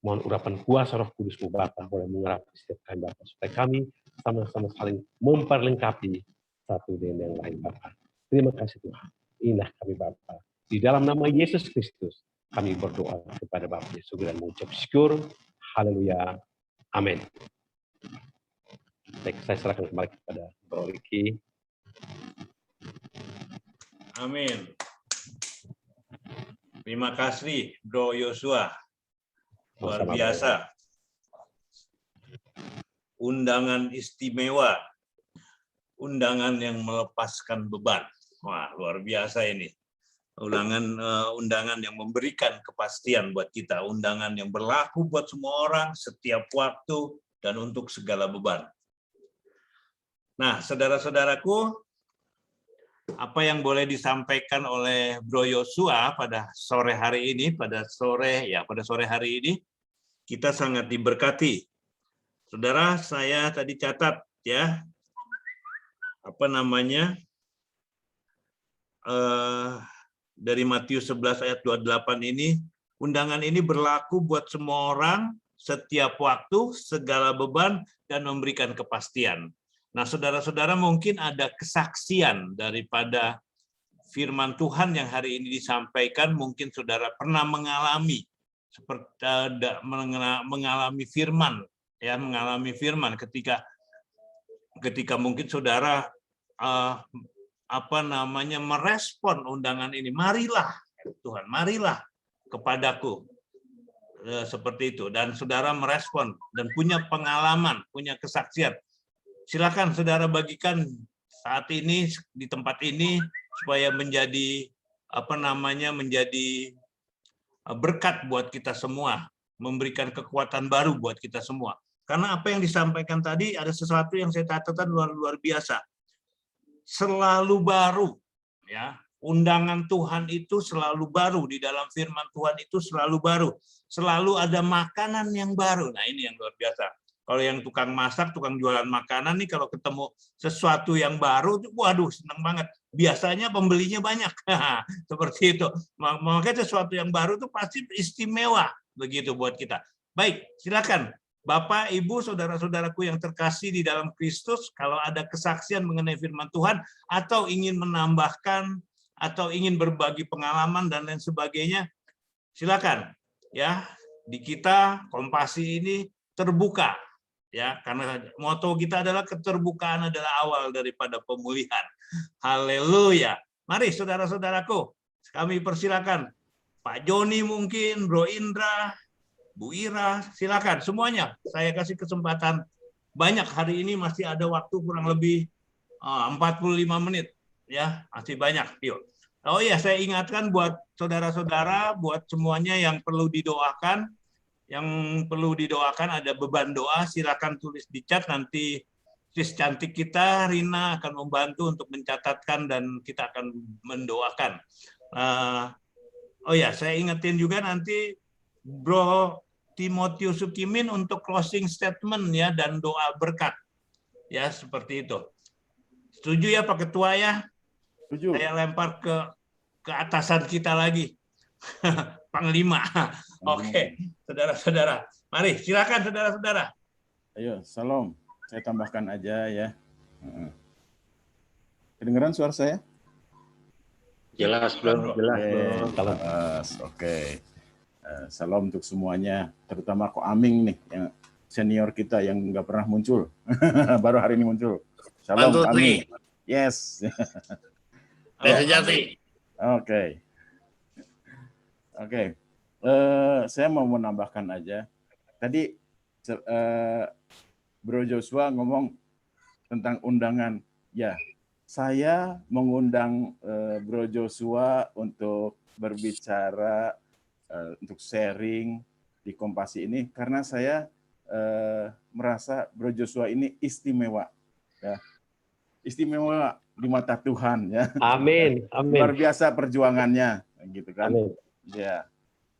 mohon urapan kuasa Roh Kudus-Mu Bapa boleh mengurapi setiap kami Bapa, supaya kami sama-sama saling memperlengkapi satu dengan yang lain Bapa. Terima kasih Tuhan. Inilah kami Bapa. Di dalam nama Yesus Kristus kami berdoa kepada Bapa Yesus dan mengucap syukur. Haleluya. Amin. Baik, saya serahkan kembali kepada Bro Ricky. Amin. Terima kasih Bro Yosua. Luar biasa. Undangan istimewa. Undangan yang melepaskan beban. Wah, luar biasa ini. Undangan yang memberikan kepastian buat kita. Undangan yang berlaku buat semua orang, setiap waktu, dan untuk segala beban. Nah, saudara-saudaraku, apa yang boleh disampaikan oleh Bro Yosua pada sore hari ini, pada sore hari ini, kita sangat diberkati. Saudara, saya tadi catat ya, dari Matius 11 ayat 28 ini, undangan ini berlaku buat semua orang, setiap waktu, segala beban, dan memberikan kepastian. Nah, saudara-saudara mungkin ada kesaksian daripada firman Tuhan yang hari ini disampaikan. Mungkin saudara pernah mengalami mengalami firman ketika mungkin saudara merespon undangan ini. Marilah Tuhan, marilah kepadaku, seperti itu, dan saudara merespon dan punya pengalaman, punya kesaksian. Silakan saudara bagikan saat ini di tempat ini supaya menjadi menjadi berkat buat kita semua, memberikan kekuatan baru buat kita semua. Karena apa yang disampaikan tadi ada sesuatu yang saya catatkan luar biasa. Selalu baru, ya. Undangan Tuhan itu selalu baru, di dalam firman Tuhan itu selalu baru. Selalu ada makanan yang baru. Nah, ini yang luar biasa. Kalau yang tukang masak, tukang jualan makanan nih, kalau ketemu sesuatu yang baru, waduh, senang banget. Biasanya pembelinya banyak, seperti itu. Makanya sesuatu yang baru itu pasti istimewa, begitu buat kita. Baik, silakan. Bapak, Ibu, saudara-saudaraku yang terkasih di dalam Kristus, kalau ada kesaksian mengenai firman Tuhan, atau ingin menambahkan, atau ingin berbagi pengalaman, dan lain sebagainya, silakan. Ya, di kita, Kompasi ini terbuka. Ya, karena moto kita adalah keterbukaan adalah awal daripada pemulihan. Haleluya. Mari saudara-saudaraku, kami persilakan. Pak Joni mungkin, Bro Indra, Bu Ira, silakan semuanya. Saya kasih kesempatan banyak hari ini, masih ada waktu kurang lebih 45 menit. Ya, masih banyak. Yuk. Oh iya, saya ingatkan buat saudara-saudara, buat semuanya yang perlu didoakan. Yang perlu didoakan ada beban doa, silakan tulis di chat, nanti sis cantik kita Rina akan membantu untuk mencatatkan dan kita akan mendoakan. Oh ya, saya ingetin juga nanti Bro Timotius Sukimin untuk closing statement ya, dan doa berkat. Ya, seperti itu. Setuju ya Pak Ketua ya? Setuju. Saya lempar ke atasan kita lagi. Panglima. Oke, saudara-saudara. Mari, silakan saudara-saudara. Ayo, salam. Saya tambahkan aja ya. Kedengeran suara saya? Jelas, Bro. Jelas. Oke. Salam untuk semuanya, terutama Ko Aming nih, yang senior kita yang nggak pernah muncul. Baru hari ini muncul. Salam Aming. Yes. Sejati. Oke. Saya mau menambahkan aja. Tadi Bro Joshua ngomong tentang undangan. Ya, saya mengundang Bro Joshua untuk berbicara, untuk sharing di Kompasi ini karena saya merasa Bro Joshua ini istimewa. Ya. Istimewa di mata Tuhan ya. Amin. Amin. Luar biasa perjuangannya, gitu kan. Amin. Ya.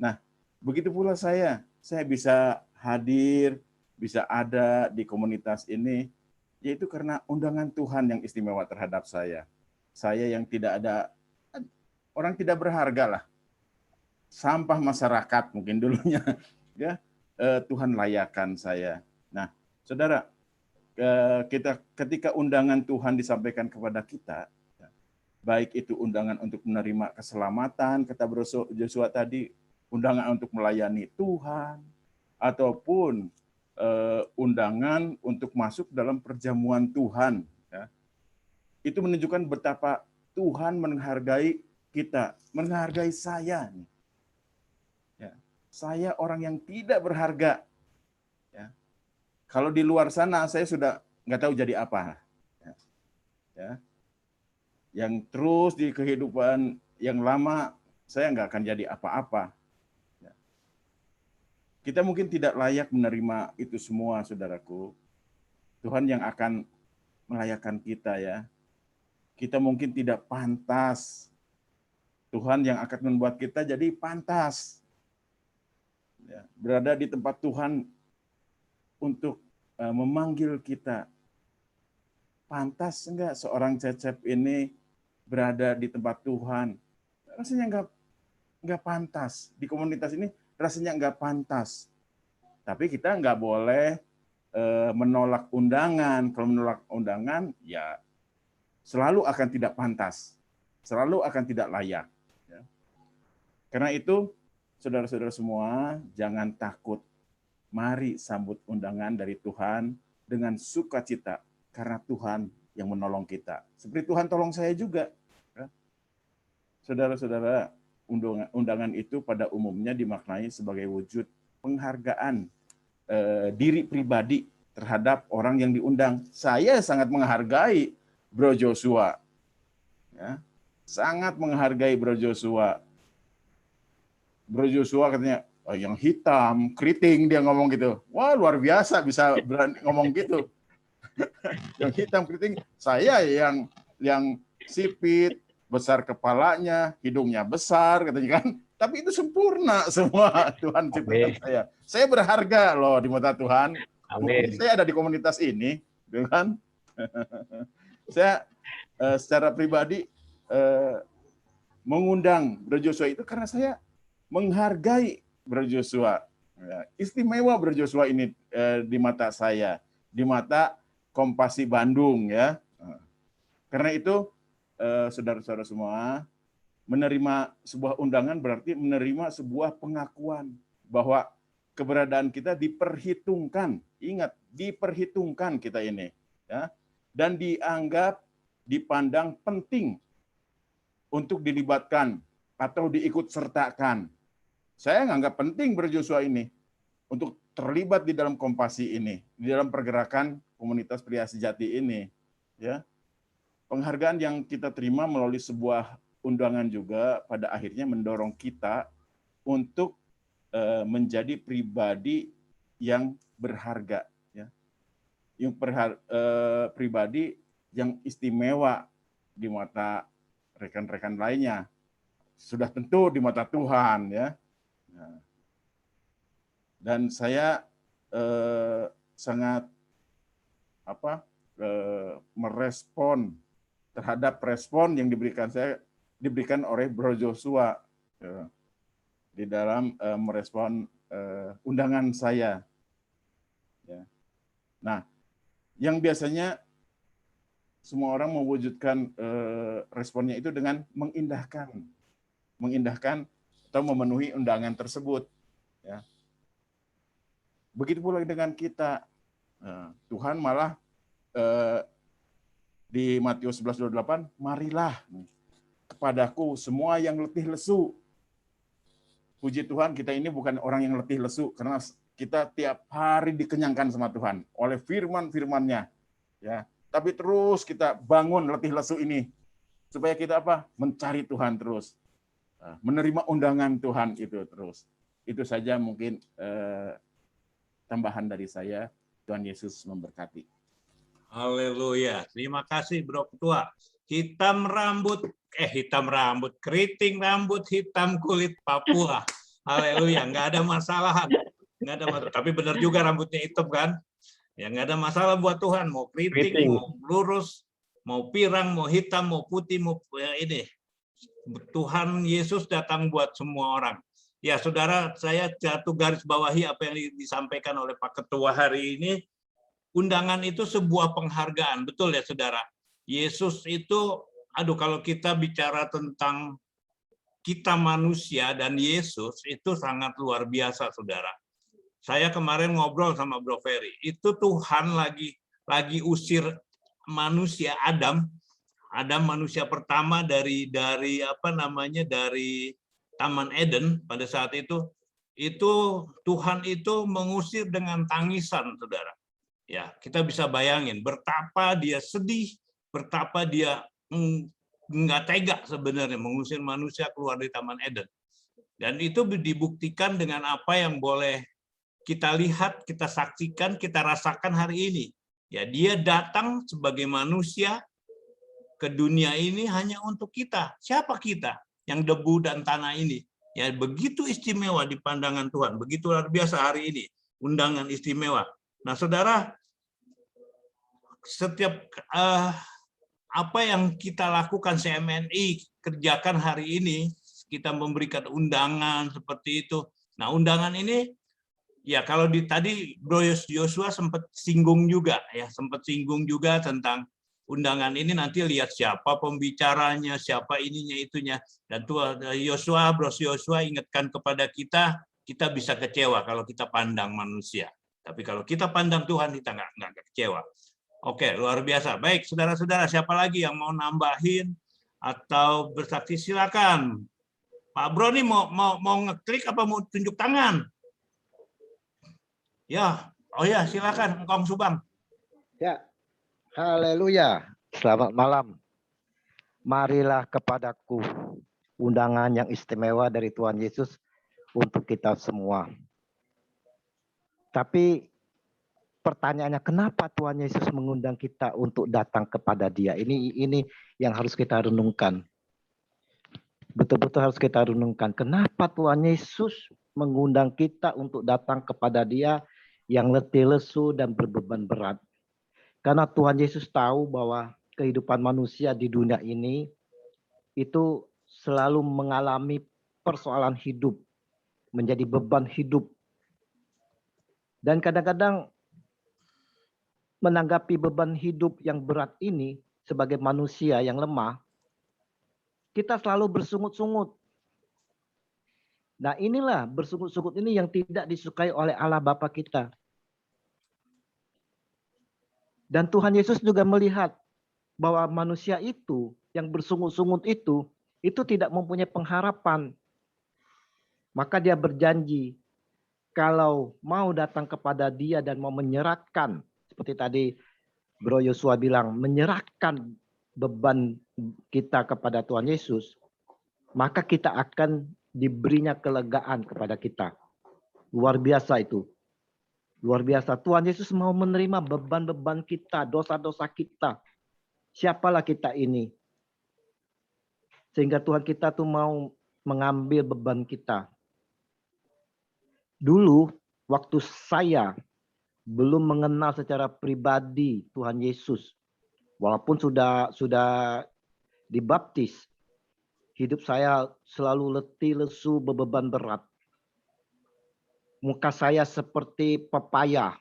Nah, begitu pula saya bisa hadir, bisa ada di komunitas ini, yaitu karena undangan Tuhan yang istimewa terhadap saya. Saya yang tidak ada, orang tidak berharga lah, sampah masyarakat mungkin dulunya, ya Tuhan layakkan saya. Nah, saudara, ketika undangan Tuhan disampaikan kepada kita, baik itu undangan untuk menerima keselamatan, kata Bro Joshua tadi, undangan untuk melayani Tuhan, ataupun undangan untuk masuk dalam perjamuan Tuhan. Ya. Itu menunjukkan betapa Tuhan menghargai kita, menghargai saya. Ya. Saya orang yang tidak berharga. Ya. Kalau di luar sana saya sudah nggak tahu jadi apa. Ya. Ya. Yang terus di kehidupan yang lama saya nggak akan jadi apa-apa. Ya. Kita mungkin tidak layak menerima itu semua, saudaraku. Tuhan yang akan melayakkan kita, ya. Kita mungkin tidak pantas. Tuhan yang akan membuat kita jadi pantas. Ya, berada di tempat Tuhan untuk memanggil kita. Pantas enggak seorang Cecep ini berada di tempat Tuhan? Rasanya enggak pantas. Di komunitas ini rasanya enggak pantas. Tapi kita enggak boleh menolak undangan. Kalau menolak undangan, ya selalu akan tidak pantas. Selalu akan tidak layak. Ya. Karena itu, saudara-saudara semua, jangan takut. Mari sambut undangan dari Tuhan dengan sukacita. Karena Tuhan yang menolong kita. Seperti Tuhan tolong saya juga. Saudara-saudara, undangan itu pada umumnya dimaknai sebagai wujud penghargaan diri pribadi terhadap orang yang diundang. Saya sangat menghargai Bro Joshua. Ya, sangat menghargai Bro Joshua. Bro Joshua katanya, oh, yang hitam, keriting, dia ngomong gitu. Wah, luar biasa bisa berani ngomong gitu. Yang hitam keriting, saya yang sipit, besar kepalanya, hidungnya besar, katanya kan. Tapi itu sempurna semua Tuhan ciptakan saya. Saya berharga loh di mata Tuhan. Amin. Saya ada di komunitas ini, kan? Saya secara pribadi mengundang Bro Joshua itu karena saya menghargai Bro Joshua. Istimewa Bro Joshua ini di mata saya, di mata Kompasi Bandung, ya. Karena itu, saudara-saudara semua, menerima sebuah undangan berarti menerima sebuah pengakuan bahwa keberadaan kita diperhitungkan. Ingat, diperhitungkan kita ini, ya, dan dianggap, dipandang penting untuk dilibatkan atau diikut sertakan. Saya nganggap penting Bro Joshua ini untuk terlibat di dalam Kompasi ini, di dalam pergerakan komunitas pria sejati ini, ya. Penghargaan yang kita terima melalui sebuah undangan juga pada akhirnya mendorong kita untuk menjadi pribadi yang berharga, ya. Yang pribadi yang istimewa di mata rekan-rekan lainnya. Sudah tentu di mata Tuhan, ya. Nah. Dan saya sangat merespon terhadap respon yang diberikan oleh Bro Joshua di dalam merespon undangan saya. Ya. Nah, yang biasanya semua orang mewujudkan responnya itu dengan mengindahkan atau memenuhi undangan tersebut. Ya. Begitu pula dengan kita. Tuhan malah di Matius 11:28, marilah kepadaku semua yang letih lesu. Puji Tuhan, kita ini bukan orang yang letih lesu, karena kita tiap hari dikenyangkan sama Tuhan oleh firman-firman-Nya. Ya, tapi terus kita bangun letih lesu ini supaya kita mencari Tuhan terus, menerima undangan Tuhan itu terus. Itu saja mungkin tambahan dari saya. Tuhan Yesus memberkati. Haleluya. Terima kasih Bro Ketua. Hitam rambut, keriting rambut, hitam kulit Papua. Haleluya. Nggak ada masalah. Nggak ada masalah. Tapi benar juga rambutnya hitam kan? Ya nggak ada masalah buat Tuhan. Mau keriting, mau lurus, mau pirang, mau hitam, mau putih, mau ini. Tuhan Yesus datang buat semua orang. Ya, saudara, saya jatuh garis bawahi apa yang disampaikan oleh Pak Ketua hari ini. Undangan itu sebuah penghargaan, betul ya, saudara? Yesus itu, aduh, kalau kita bicara tentang kita manusia dan Yesus, itu sangat luar biasa, saudara. Saya kemarin ngobrol sama Bro Ferry, itu Tuhan lagi usir manusia Adam manusia pertama dari Taman Eden pada saat itu Tuhan itu mengusir dengan tangisan, saudara. Ya, kita bisa bayangin betapa dia sedih, betapa dia nggak tega sebenarnya mengusir manusia keluar dari Taman Eden. Dan itu dibuktikan dengan apa yang boleh kita lihat, kita saksikan, kita rasakan hari ini. Ya, dia datang sebagai manusia ke dunia ini hanya untuk kita. Siapa kita? Yang debu dan tanah ini. Ya, begitu istimewa di pandangan Tuhan. Begitu luar biasa hari ini. Undangan istimewa. Nah, saudara, setiap apa yang kita lakukan CMNI kerjakan hari ini, kita memberikan undangan seperti itu. Nah, undangan ini, ya kalau tadi Bro Yosua sempat singgung juga, tentang undangan ini. Nanti lihat siapa pembicaranya, siapa ininya itunya. Dan Tuhan Yosua, Bro Yosua ingatkan kepada kita bisa kecewa kalau kita pandang manusia. Tapi kalau kita pandang Tuhan, kita nggak kecewa. Oke, luar biasa. Baik, saudara-saudara, siapa lagi yang mau nambahin atau bersaksi, silakan. Pak Bro nih mau ngeklik apa mau tunjuk tangan? Ya, oh ya, silakan, Kong Subang. Ya, haleluya. Selamat malam. Marilah kepadaku undangan yang istimewa dari Tuhan Yesus untuk kita semua. Tapi pertanyaannya, kenapa Tuhan Yesus mengundang kita untuk datang kepada Dia? Ini yang harus kita renungkan. Betul-betul harus kita renungkan. Kenapa Tuhan Yesus mengundang kita untuk datang kepada Dia yang letih lesu dan berbeban berat? Karena Tuhan Yesus tahu bahwa kehidupan manusia di dunia ini itu selalu mengalami persoalan hidup, menjadi beban hidup. Dan kadang-kadang menanggapi beban hidup yang berat ini sebagai manusia yang lemah, kita selalu bersungut-sungut. Nah, inilah bersungut-sungut ini yang tidak disukai oleh Allah Bapa kita. Dan Tuhan Yesus juga melihat bahwa manusia itu yang bersungut-sungut itu tidak mempunyai pengharapan. Maka dia berjanji kalau mau datang kepada Dia dan mau menyerahkan, seperti tadi Bro Yosua bilang, menyerahkan beban kita kepada Tuhan Yesus, maka kita akan diberinya kelegaan kepada kita. Luar biasa itu. Luar biasa. Tuhan Yesus mau menerima beban-beban kita, dosa-dosa kita. Siapalah kita ini? Sehingga Tuhan kita tuh mau mengambil beban kita. Dulu waktu saya belum mengenal secara pribadi Tuhan Yesus, walaupun sudah dibaptis, hidup saya selalu letih lesu, berbeban berat. Muka saya seperti pepaya,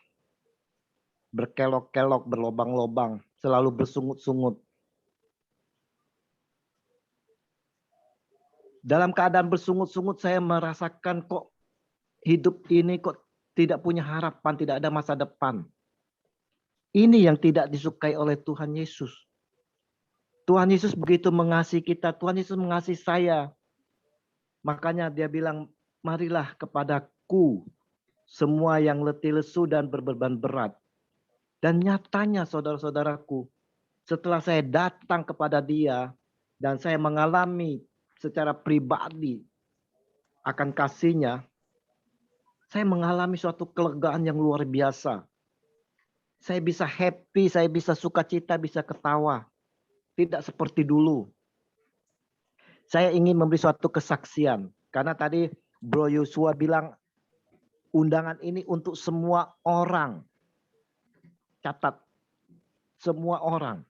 berkelok-kelok, berlobang-lobang, selalu bersungut-sungut. Dalam keadaan bersungut-sungut, saya merasakan kok hidup ini kok tidak punya harapan, tidak ada masa depan. Ini yang tidak disukai oleh Tuhan Yesus. Tuhan Yesus begitu mengasihi kita, Tuhan Yesus mengasihi saya. Makanya dia bilang, marilah kepadaku semua yang letih lesu dan berbeban berat. Dan nyatanya saudara-saudaraku, setelah saya datang kepada Dia dan saya mengalami secara pribadi akan kasih-Nya, saya mengalami suatu kelegaan yang luar biasa. Saya bisa happy, saya bisa sukacita, bisa ketawa. Tidak seperti dulu. Saya ingin memberi suatu kesaksian. Karena tadi Bro Yosua bilang, undangan ini untuk semua orang. Catat, semua orang.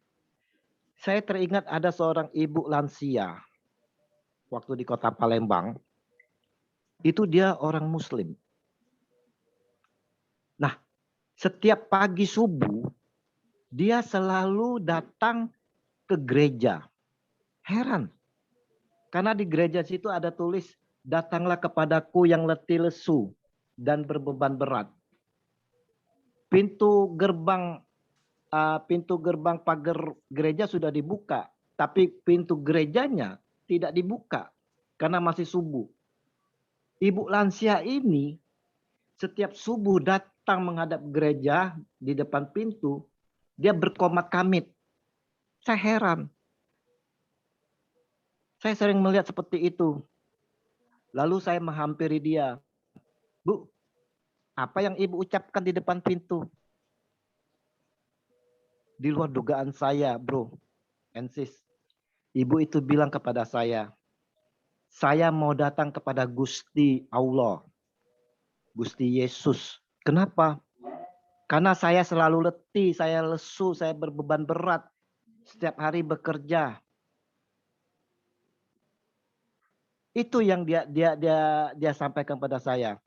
Saya teringat ada seorang ibu lansia waktu di kota Palembang. Itu dia orang Muslim. Nah, setiap pagi subuh, dia selalu datang ke gereja. Heran. Karena di gereja situ ada tulis, datanglah kepadaku yang letih lesu dan berbeban berat. Pintu gerbang pagar gereja sudah dibuka, tapi pintu gerejanya tidak dibuka karena masih subuh. Ibu lansia ini setiap subuh datang menghadap gereja di depan pintu, dia berkomat kamit. Saya heran. Saya sering melihat seperti itu. Lalu saya menghampiri dia. Bu, apa yang ibu ucapkan di depan pintu? Di luar dugaan saya, bro and sis. Ibu itu bilang kepada saya mau datang kepada Gusti Allah. Gusti Yesus. Kenapa? Karena saya selalu letih, saya lesu, saya berbeban berat. Setiap hari bekerja. Itu yang dia sampaikan pada saya.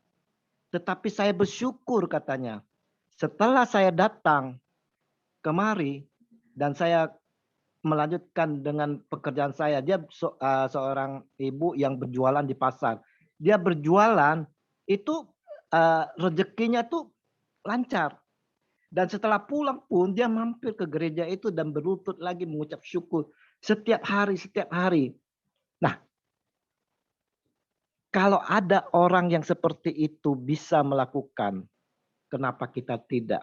Tetapi saya bersyukur katanya. Setelah saya datang kemari dan saya melanjutkan dengan pekerjaan saya. Dia seorang ibu yang berjualan di pasar. Dia berjualan itu rezekinya tuh lancar. Dan setelah pulang pun dia mampir ke gereja itu dan berlutut lagi mengucap syukur setiap hari. Nah, kalau ada orang yang seperti itu bisa melakukan, kenapa kita tidak?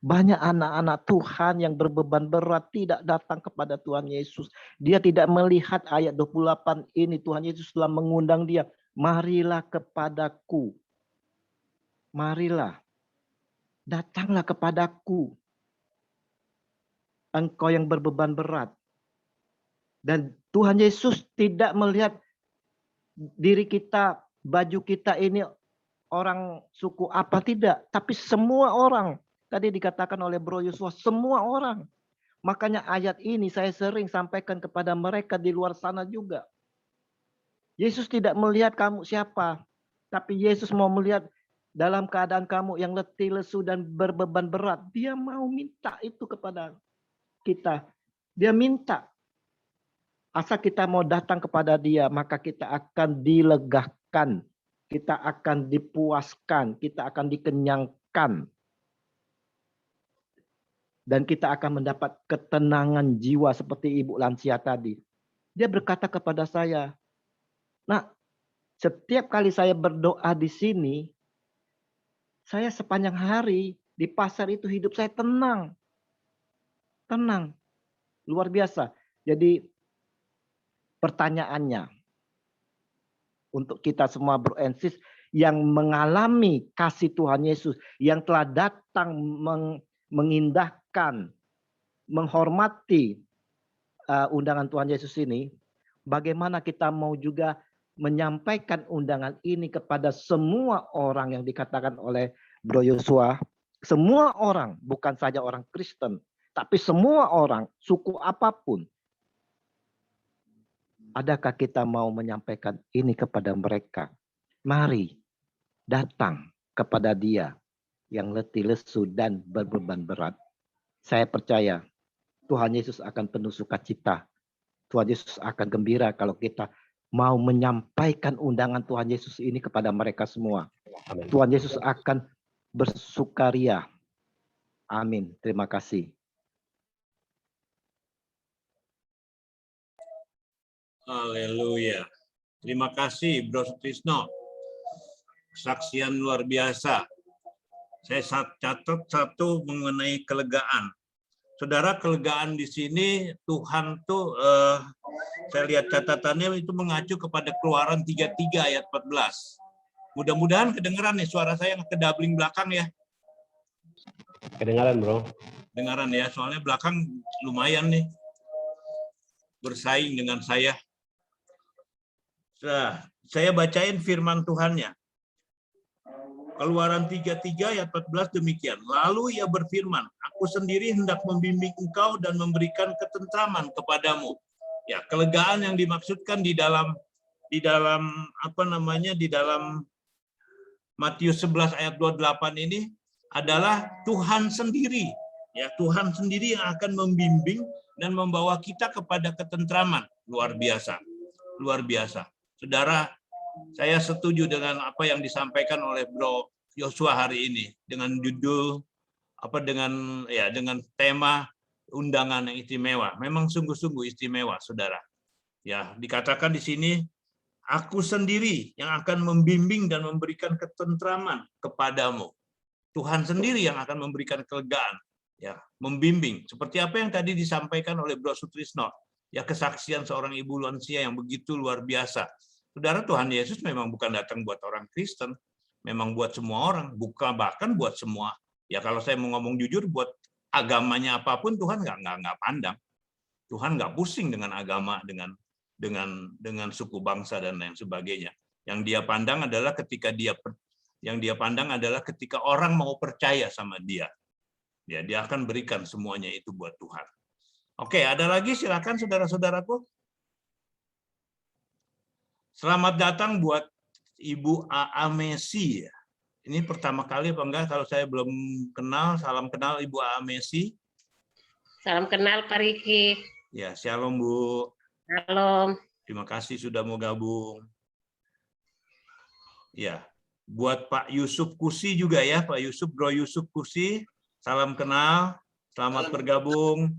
Banyak anak-anak Tuhan yang berbeban berat tidak datang kepada Tuhan Yesus. Dia tidak melihat ayat 28 ini. Tuhan Yesus telah mengundang dia. Marilah kepadaku. Marilah. Datanglah kepadaku. Engkau yang berbeban berat. Dan Tuhan Yesus tidak melihat diri kita, baju kita ini orang suku apa, tidak. Tapi semua orang. Tadi dikatakan oleh Bro Yosua, semua orang. Makanya ayat ini saya sering sampaikan kepada mereka di luar sana juga. Yesus tidak melihat kamu siapa. Tapi Yesus mau melihat dalam keadaan kamu yang letih, lesu, dan berbeban berat. Dia mau minta itu kepada kita. Dia minta. Asal kita mau datang kepada dia, maka kita akan dilegakan. Kita akan dipuaskan. Kita akan dikenyangkan. Dan kita akan mendapat ketenangan jiwa seperti ibu lansia tadi. Dia berkata kepada saya, nah, setiap kali saya berdoa di sini, saya sepanjang hari di pasar itu hidup saya tenang. Tenang. Luar biasa. Jadi pertanyaannya, untuk kita semua bro and sis yang mengalami kasih Tuhan Yesus, yang telah datang mengindahkan, menghormati undangan Tuhan Yesus ini, bagaimana kita mau juga menyampaikan undangan ini kepada semua orang yang dikatakan oleh Bro Yosua, semua orang, bukan saja orang Kristen, tapi semua orang, suku apapun. Adakah kita mau menyampaikan ini kepada mereka? Mari datang kepada Dia yang letih lesu dan berbeban berat. Saya percaya Tuhan Yesus akan penuh sukacita. Tuhan Yesus akan gembira kalau kita mau menyampaikan undangan Tuhan Yesus ini kepada mereka semua. Amin. Tuhan Yesus akan bersukaria. Amin. Terima kasih. Haleluya. Terima kasih Bro Sutrisno. Kesaksian luar biasa. Saya catat satu mengenai kelegaan. Saudara, kelegaan di sini Tuhan tuh saya lihat catatannya itu mengacu kepada Keluaran 33 ayat 14. Mudah-mudahan kedengeran nih suara saya yang kedabling belakang ya. Kedengaran, Bro. Kedengaran ya, soalnya belakang lumayan nih bersaing dengan saya. Nah, saya bacain firman Tuhannya. Keluaran 33 ayat 14 demikian. Lalu ia berfirman, aku sendiri hendak membimbing engkau dan memberikan ketentraman kepadamu. Ya, kelegaan yang dimaksudkan di dalam di dalam di dalam Matius 11 ayat 28 ini adalah Tuhan sendiri. Ya, Tuhan sendiri yang akan membimbing dan membawa kita kepada ketentraman. Luar biasa. Luar biasa. Saudara, saya setuju dengan apa yang disampaikan oleh Bro Yosua hari ini dengan judul dengan tema undangan yang istimewa. Memang sungguh-sungguh istimewa, Saudara. Ya, dikatakan di sini, aku sendiri yang akan membimbing dan memberikan ketentraman kepadamu. Tuhan sendiri yang akan memberikan kelegaan, ya, membimbing. Seperti apa yang tadi disampaikan oleh Bro Sutrisno, ya, kesaksian seorang ibu lansia yang begitu luar biasa. Saudara, Tuhan Yesus memang bukan datang buat orang Kristen, memang buat semua orang, bukan bahkan buat semua. Ya, kalau saya mau ngomong jujur, buat agamanya apapun Tuhan nggak pandang. Tuhan nggak pusing dengan agama, dengan suku bangsa dan lain sebagainya. Yang dia pandang adalah ketika orang mau percaya sama dia. Ya, dia akan berikan semuanya itu buat Tuhan. Oke, ada lagi, silakan saudara-saudaraku. Selamat datang buat Ibu A.A. Messi. Ini pertama kali apa enggak? Kalau saya belum kenal, salam kenal Ibu A.A. Messi. Salam kenal Pak Riki. Ya, shalom Bu. Shalom. Terima kasih sudah mau gabung. Ya, buat Pak Yusuf Kusi juga ya, Pak Yusuf, Bro Yusuf Kusi. Salam kenal, selamat bergabung.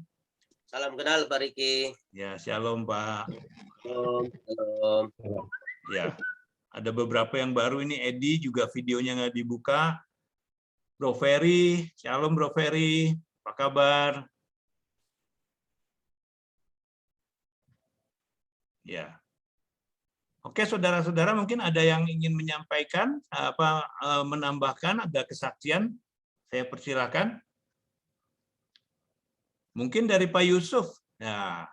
Salam kenal Pak Riki. Ya, shalom Pak. Shalom. Ya, ada beberapa yang baru ini. Edi juga videonya nggak dibuka. Bro Ferry, shalom Bro Ferry, apa kabar? Ya, oke saudara-saudara, mungkin ada yang ingin menyampaikan, menambahkan, ada kesaksian, saya persilakan. Mungkin dari Pak Yusuf. Ya,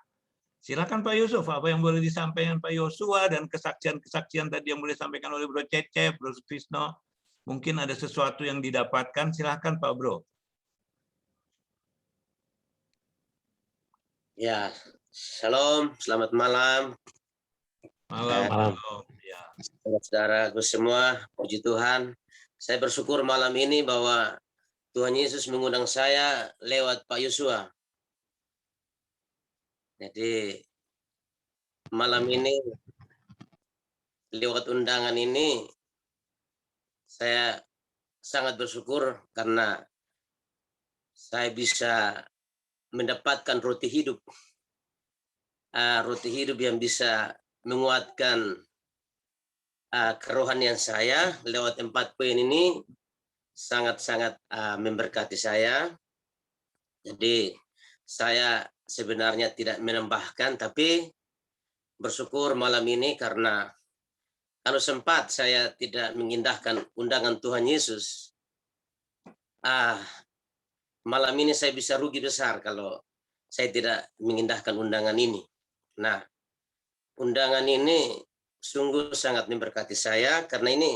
silakan Pak Yusuf, apa yang boleh disampaikan Pak Yosua dan kesaksian-kesaksian tadi yang boleh disampaikan oleh Bro Cecep, Bro Sutrisno. Mungkin ada sesuatu yang didapatkan, silakan Pak Bro. Ya, shalom, selamat malam. Malam. Ya. Saudara-saudaraku semua, puji Tuhan. Saya bersyukur malam ini bahwa Tuhan Yesus mengundang saya lewat Pak Yosua. Jadi malam ini lewat undangan ini saya sangat bersyukur karena saya bisa mendapatkan roti hidup yang bisa menguatkan kerohanian saya. Lewat 4 poin ini sangat-sangat memberkati saya. Jadi saya sebenarnya tidak menambahkan, tapi bersyukur malam ini karena kalau sempat saya tidak mengindahkan undangan Tuhan Yesus, malam ini saya bisa rugi besar kalau saya tidak mengindahkan undangan ini. Nah, undangan ini sungguh sangat memberkati saya karena ini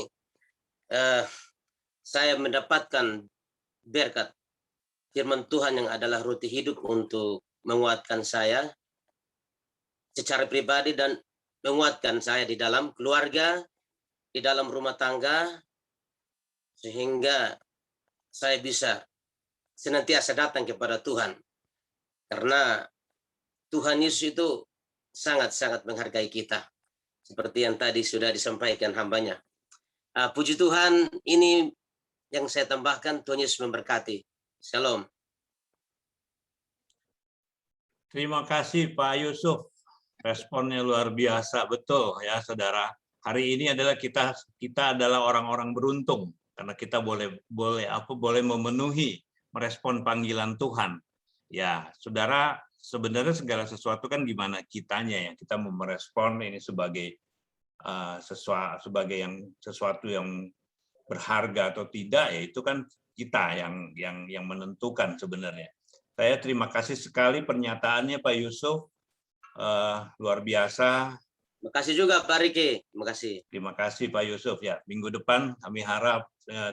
saya mendapatkan berkat firman Tuhan yang adalah roti hidup untuk menguatkan saya secara pribadi dan menguatkan saya di dalam keluarga, di dalam rumah tangga, sehingga saya bisa senantiasa datang kepada Tuhan. Karena Tuhan Yesus itu sangat-sangat menghargai kita. Seperti yang tadi sudah disampaikan hambanya. Puji Tuhan, ini yang saya tambahkan. Tuhan Yesus memberkati. Shalom. Terima kasih Pak Yusuf. Responnya luar biasa, betul ya saudara. Hari ini adalah kita adalah orang-orang beruntung karena kita boleh memenuhi, merespon panggilan Tuhan. Ya, saudara, sebenarnya segala sesuatu kan gimana kitanya ya. Kita mau merespon ini sebagai sesuatu yang berharga atau tidak, ya itu kan kita yang menentukan sebenarnya. Saya terima kasih sekali pernyataannya Pak Yusuf, luar biasa. Terima kasih juga Pak Riki. Terima kasih. Terima kasih Pak Yusuf ya. Minggu depan kami harap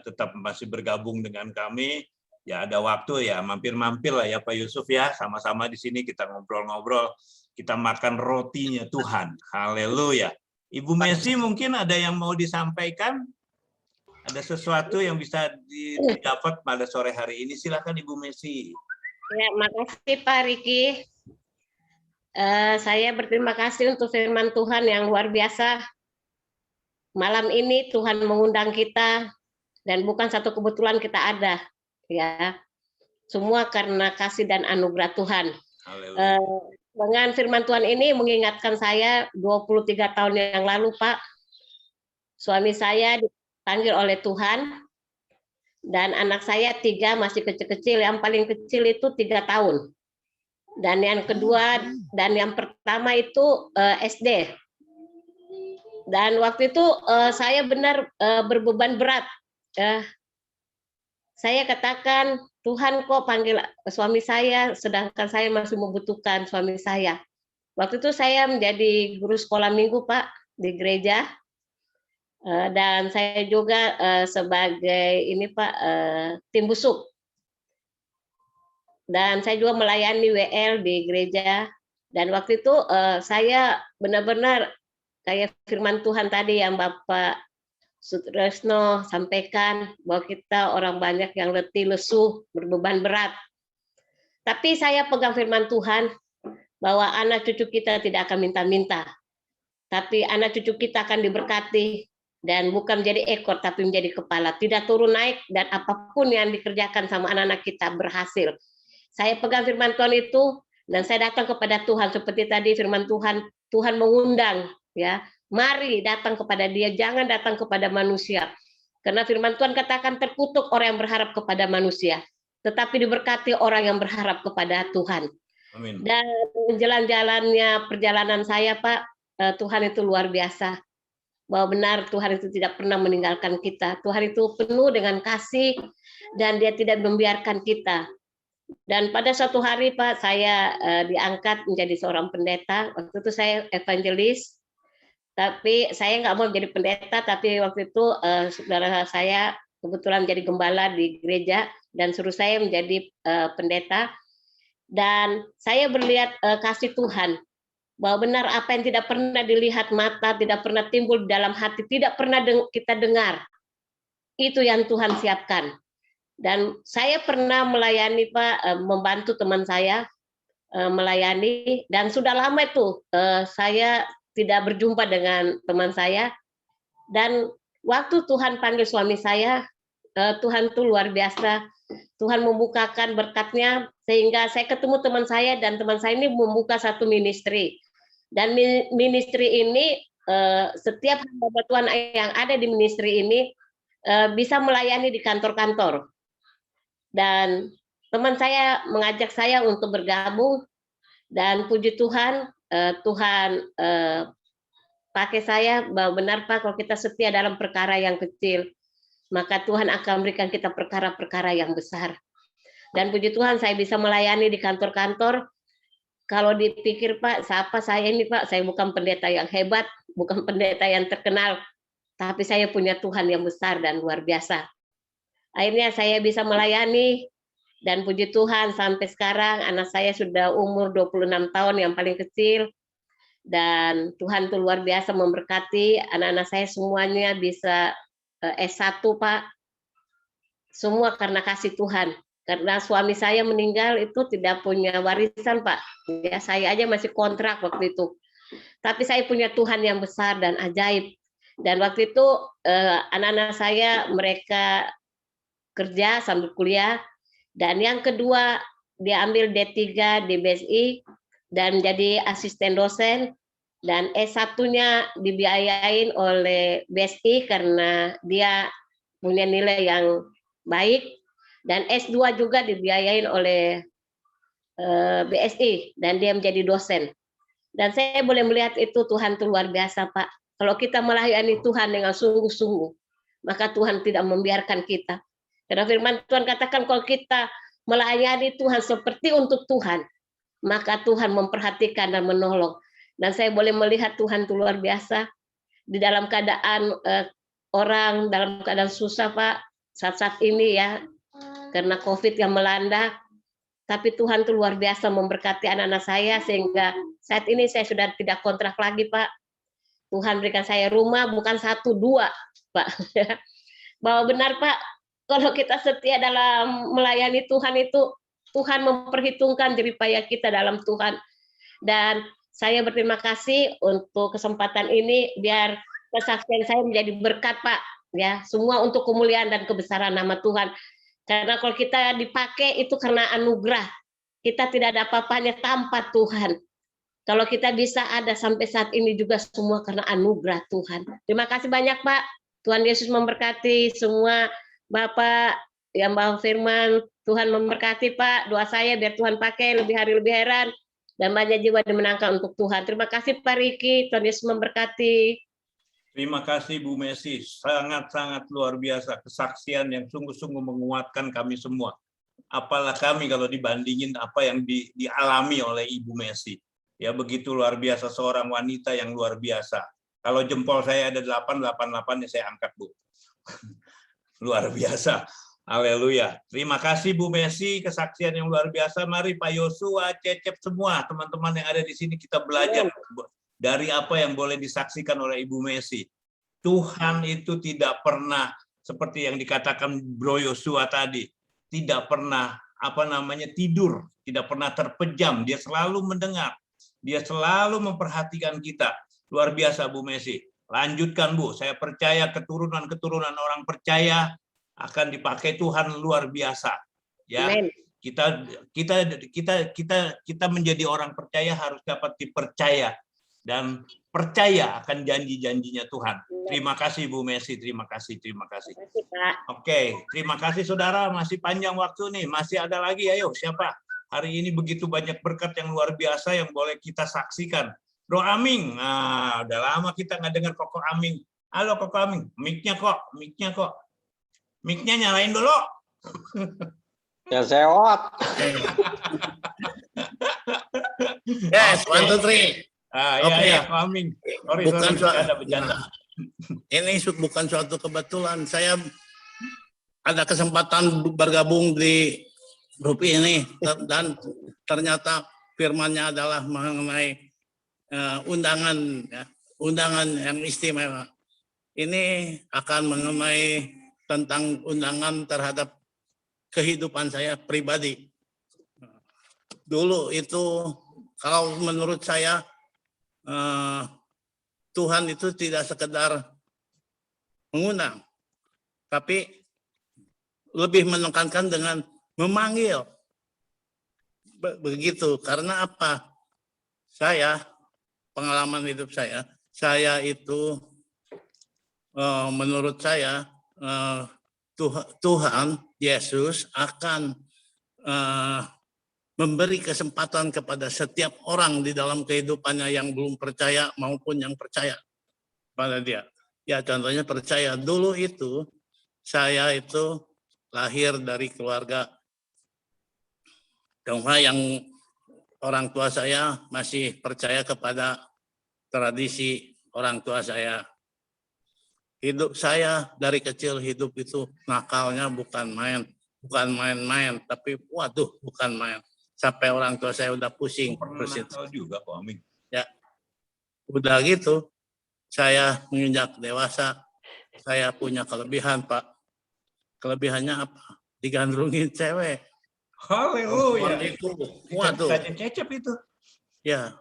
tetap masih bergabung dengan kami. Ya ada waktu ya mampir-mampir lah ya Pak Yusuf ya. Sama-sama di sini kita ngobrol-ngobrol, kita makan rotinya Tuhan. Haleluya. Ibu Messi mungkin ada yang mau disampaikan? Ada sesuatu yang bisa didapat pada sore hari ini? Silakan Ibu Messi. Ya, makasih Pak Riki. Saya berterima kasih untuk firman Tuhan yang luar biasa. Malam ini Tuhan mengundang kita dan bukan satu kebetulan kita ada, ya. Semua karena kasih dan anugerah Tuhan. Dengan firman Tuhan ini mengingatkan saya 23 tahun yang lalu, Pak. Suami saya dipanggil oleh Tuhan dan anak saya 3 masih kecil-kecil. Yang paling kecil itu 3 tahun. Dan yang kedua dan yang pertama itu SD. Dan waktu itu saya benar berbeban berat. Saya katakan, Tuhan kok panggil suami saya, sedangkan saya masih membutuhkan suami saya. Waktu itu saya menjadi guru sekolah minggu, Pak, di gereja. Dan saya juga sebagai ini, Pak, tim busuk. Dan saya juga melayani WL di gereja. Dan waktu itu saya benar-benar kayak firman Tuhan tadi yang Bapak Sutresno sampaikan, bahwa kita orang banyak yang letih, lesu, berbeban berat. Tapi saya pegang firman Tuhan bahwa anak cucu kita tidak akan minta-minta. Tapi anak cucu kita akan diberkati dan bukan menjadi ekor tapi menjadi kepala. Tidak turun naik dan apapun yang dikerjakan sama anak-anak kita berhasil. Saya pegang firman Tuhan itu dan saya datang kepada Tuhan seperti tadi firman Tuhan, Tuhan mengundang, ya. Mari datang kepada Dia, jangan datang kepada manusia. Karena firman Tuhan katakan terkutuk orang yang berharap kepada manusia, tetapi diberkati orang yang berharap kepada Tuhan. Amin. Dan jalan-jalannya perjalanan saya, Pak, Tuhan itu luar biasa. Bahwa benar Tuhan itu tidak pernah meninggalkan kita. Tuhan itu penuh dengan kasih dan Dia tidak membiarkan kita. Dan pada suatu hari, Pak, saya diangkat menjadi seorang pendeta. Waktu itu saya evangelis. Tapi saya nggak mau menjadi pendeta, tapi waktu itu saudara saya kebetulan jadi gembala di gereja dan suruh saya menjadi pendeta. Dan saya melihat kasih Tuhan, bahwa benar apa yang tidak pernah dilihat mata, tidak pernah timbul di dalam hati, tidak pernah kita dengar, itu yang Tuhan siapkan. Dan saya pernah melayani, Pak, membantu teman saya melayani, dan sudah lama itu saya tidak berjumpa dengan teman saya. Dan waktu Tuhan panggil suami saya, Tuhan itu luar biasa. Tuhan membukakan berkat-Nya sehingga saya ketemu teman saya dan teman saya ini membuka satu ministry. Dan ministry ini setiap hamba Tuhan yang ada di ministry ini bisa melayani di kantor-kantor. Dan teman saya mengajak saya untuk bergabung dan puji Tuhan, Tuhan pakai saya bahwa benar Pak, kalau kita setia dalam perkara yang kecil, maka Tuhan akan memberikan kita perkara-perkara yang besar. Dan puji Tuhan saya bisa melayani di kantor-kantor. Kalau dipikir Pak, siapa saya ini Pak? Saya bukan pendeta yang hebat, bukan pendeta yang terkenal, tapi saya punya Tuhan yang besar dan luar biasa. Akhirnya saya bisa melayani. Dan puji Tuhan sampai sekarang anak saya sudah umur 26 tahun yang paling kecil. Dan Tuhan itu luar biasa memberkati anak-anak saya semuanya bisa S1, Pak. Semua karena kasih Tuhan. Karena suami saya meninggal itu tidak punya warisan, Pak. Ya, saya aja masih kontrak waktu itu. Tapi saya punya Tuhan yang besar dan ajaib. Dan waktu itu anak-anak saya mereka kerja sambil kuliah. Dan yang kedua, dia ambil D3 di BSI dan jadi asisten dosen. Dan S1-nya dibiayain oleh BSI karena dia punya nilai yang baik. Dan S2 juga dibiayain oleh BSI dan dia menjadi dosen. Dan saya boleh melihat itu Tuhan itu luar biasa, Pak. Kalau kita melayani Tuhan dengan sungguh-sungguh, maka Tuhan tidak membiarkan kita. Karena firman Tuhan katakan kalau kita melayani Tuhan seperti untuk Tuhan, maka Tuhan memperhatikan dan menolong. Dan saya boleh melihat Tuhan itu luar biasa. Di dalam keadaan orang dalam keadaan susah, Pak, saat-saat ini ya, karena COVID yang melanda. Tapi Tuhan itu luar biasa memberkati anak-anak saya, sehingga saat ini saya sudah tidak kontrak lagi, Pak. Tuhan berikan saya rumah bukan 1, 2, Pak. Bahwa benar Pak, kalau kita setia dalam melayani Tuhan itu, Tuhan memperhitungkan jeripaya kita dalam Tuhan. Dan saya berterima kasih untuk kesempatan ini, biar kesaksian saya menjadi berkat Pak. Ya, semua untuk kemuliaan dan kebesaran nama Tuhan. Karena kalau kita dipakai itu karena anugerah. Kita tidak ada apa-apanya tanpa Tuhan. Kalau kita bisa ada sampai saat ini juga semua karena anugerah Tuhan. Terima kasih banyak Pak. Tuhan Yesus memberkati semua Bapak yang bawa firman. Tuhan memberkati Pak. Doa saya biar Tuhan pakai lebih hari lebih heran. Dan banyak jiwa dimenangkan untuk Tuhan. Terima kasih Pak Riki. Tuhan Yesus memberkati. Terima kasih Bu Messi, sangat-sangat luar biasa kesaksian yang sungguh-sungguh menguatkan kami semua. Apalah kami kalau dibandingin apa yang dialami oleh Ibu Messi. Ya begitu luar biasa, seorang wanita yang luar biasa. Kalau jempol saya ada 888 ya saya angkat Bu. Luar biasa. Haleluya. Terima kasih Bu Messi, kesaksian yang luar biasa. Mari Pak Yosua, Cecep semua teman-teman yang ada di sini kita belajar dari apa yang boleh disaksikan oleh Ibu Messi. Tuhan itu tidak pernah seperti yang dikatakan Bro Yosua tadi, tidak pernah tidur, tidak pernah terpejam, dia selalu mendengar, dia selalu memperhatikan kita. Luar biasa Bu Messi. Lanjutkan Bu, saya percaya keturunan-keturunan orang percaya akan dipakai Tuhan luar biasa. Ya. Amen. Kita menjadi orang percaya harus dapat dipercaya dan percaya akan janji-janjinya Tuhan. Terima kasih Bu Messi, terima kasih. Terima kasih, Pak. Oke, terima kasih saudara, masih panjang waktu nih, masih ada lagi, ayo siapa? Hari ini begitu banyak berkat yang luar biasa yang boleh kita saksikan. Bro Aming, nah, udah lama kita nggak dengar Koko Aming. Halo Koko Aming, mic-nya kok. Mic-nya nyalain dulu. Ya sewot. Yes, 1, 2, 3. Ya, Koko Aming. Bukan bercanda. Ini bukan suatu kebetulan. Saya ada kesempatan bergabung di grup ini dan ternyata firman-Nya adalah mengenai undangan yang istimewa. Ini akan mengenai tentang undangan terhadap kehidupan saya pribadi. Dulu itu kalau menurut saya Tuhan itu tidak sekedar mengundang, tapi lebih menekankan dengan memanggil. Begitu, karena apa? Pengalaman hidup saya itu menurut saya Tuhan Yesus akan memberi kesempatan kepada setiap orang di dalam kehidupannya yang belum percaya maupun yang percaya pada Dia. Ya contohnya percaya. Dulu itu saya itu lahir dari keluarga Tionghoa yang orang tua saya masih percaya kepada tradisi orang tua saya. Hidup saya dari kecil hidup itu nakalnya bukan main-main, tapi waduh bukan main. Sampai orang tua saya udah pusing. Nakal juga Pak Aming. Ya, udah gitu. Saya menginjak dewasa, saya punya kelebihan Pak. Kelebihannya apa? Digandrungin cewek. Haleluya. Waduh. Cecep itu. Ya,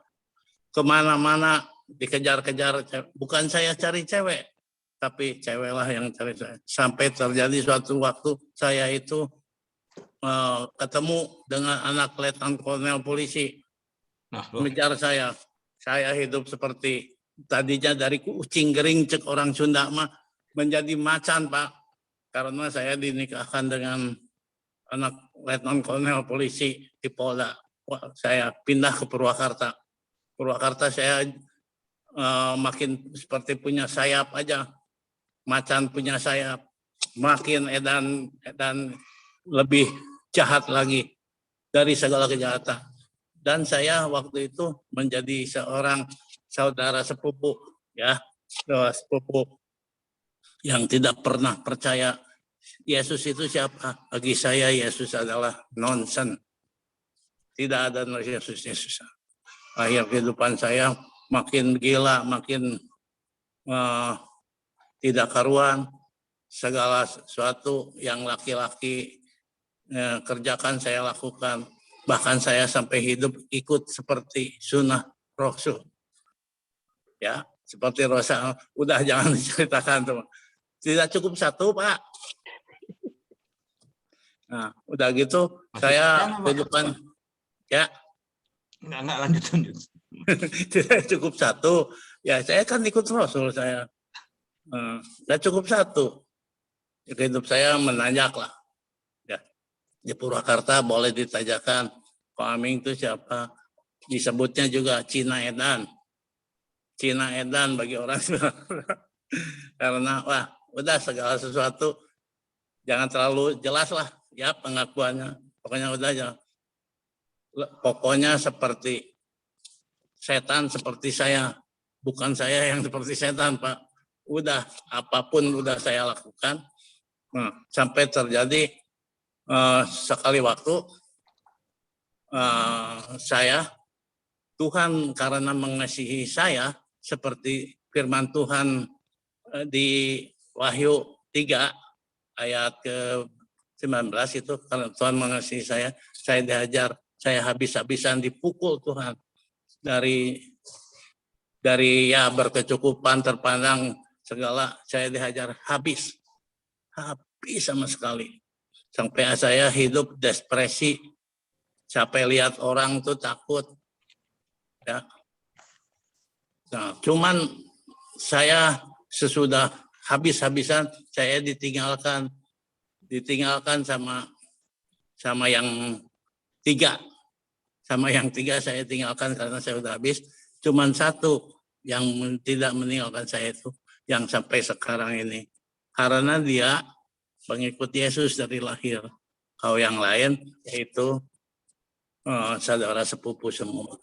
kemana-mana dikejar-kejar. Bukan saya cari cewek, tapi ceweklah yang cari saya. Sampai terjadi suatu waktu saya itu ketemu dengan anak letnan kolonel polisi. Mengejar saya. Saya hidup seperti tadinya dari kucing gering cek orang Sunda mah menjadi macan Pak. Karena saya dinikahkan dengan anak letnan kolonel polisi di Polda. Saya pindah ke Purwakarta. Purwakarta saya makin seperti punya sayap aja. Macan punya sayap. Makin edan lebih jahat lagi dari segala kejahatan. Dan saya waktu itu menjadi seorang saudara sepupu, ya, saudara sepupu yang tidak pernah percaya Yesus itu siapa. Bagi saya Yesus adalah nonsen. Tidak ada Yesus. Akhir kehidupan saya makin gila, makin tidak karuan, segala sesuatu yang laki-laki kerjakan saya lakukan. Bahkan saya sampai hidup ikut seperti sunnah Rasul. Ya, seperti Rasul. Udah jangan diceritakan teman. Tidak cukup satu, Pak. Nah, udah gitu saya kehidupan ya. Enggak lanjut. Tidak cukup satu. Ya, saya kan ikut Rasul saya. Tidak cukup satu. Hidup saya menanjak lah. Ya. Di Purwakarta boleh ditajakan Ko Aming itu siapa? Disebutnya juga Cina Edan. Cina Edan bagi orang karena wah udah segala sesuatu jangan terlalu jelas lah ya pengakuannya. Pokoknya udah aja. Pokoknya seperti setan seperti saya. Bukan saya yang seperti setan, Pak. Udah apapun udah saya lakukan. Nah, sampai terjadi sekali waktu saya Tuhan karena mengasihi saya seperti firman Tuhan di Wahyu 3 ayat ke-19 itu karena Tuhan mengasihi saya dihajar, saya habis-habisan dipukul Tuhan dari ya berkecukupan terpandang segala saya dihajar habis sama sekali. Sampai saya hidup depresi. Sampai lihat orang tuh takut. Ya. Nah, cuman saya sesudah habis-habisan saya ditinggalkan sama yang tiga. Sama yang tiga saya tinggalkan karena saya sudah habis. Cuman satu yang tidak meninggalkan saya itu yang sampai sekarang ini. Karena dia pengikut Yesus dari lahir. Kalau yang lain yaitu saudara sepupu semua.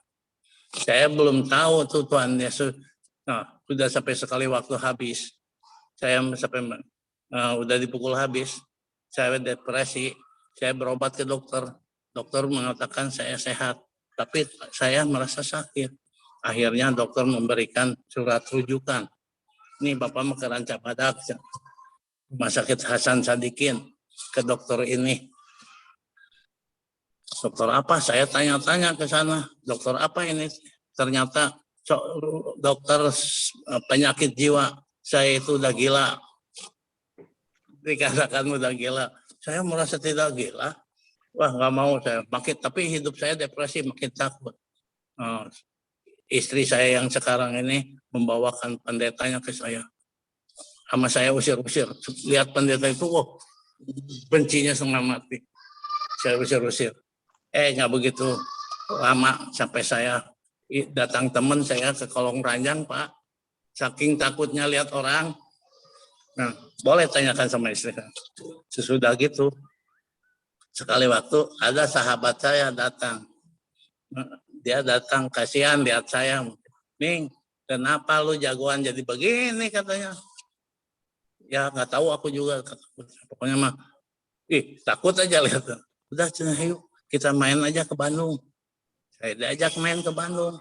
Saya belum tahu tuh Tuhan Yesus. Nah, sudah sampai sekali waktu habis. Saya sampai udah dipukul habis. Saya depresi. Saya berobat ke dokter. Dokter mengatakan saya sehat. Tapi saya merasa sakit. Akhirnya dokter memberikan surat rujukan. Ini Bapak mau ke Rancapadak. Rumah sakit Hasan Sadikin ke dokter ini. Dokter apa? Saya tanya-tanya ke sana. Dokter apa ini? Ternyata dokter penyakit jiwa. Saya itu udah gila. Dikatakan udah gila. Saya merasa tidak gila. Wah nggak mau saya. Tapi hidup saya depresi, makin takut. Istri saya yang sekarang ini membawakan pendetanya ke saya. Sama saya usir-usir. Lihat pendeta itu, bencinya setengah mati. Saya usir-usir. Nggak begitu lama sampai saya datang teman saya ke Kolong Ranjang, Pak. Saking takutnya lihat orang. Nah, boleh tanyakan sama istri. Sesudah gitu, sekali waktu ada sahabat saya datang. Dia datang, kasihan lihat saya. Ning, kenapa lu jagoan jadi begini katanya. Ya nggak tahu aku juga. Pokoknya mah, takut aja lihat. Udah yuk kita main aja ke Bandung. Saya diajak main ke Bandung.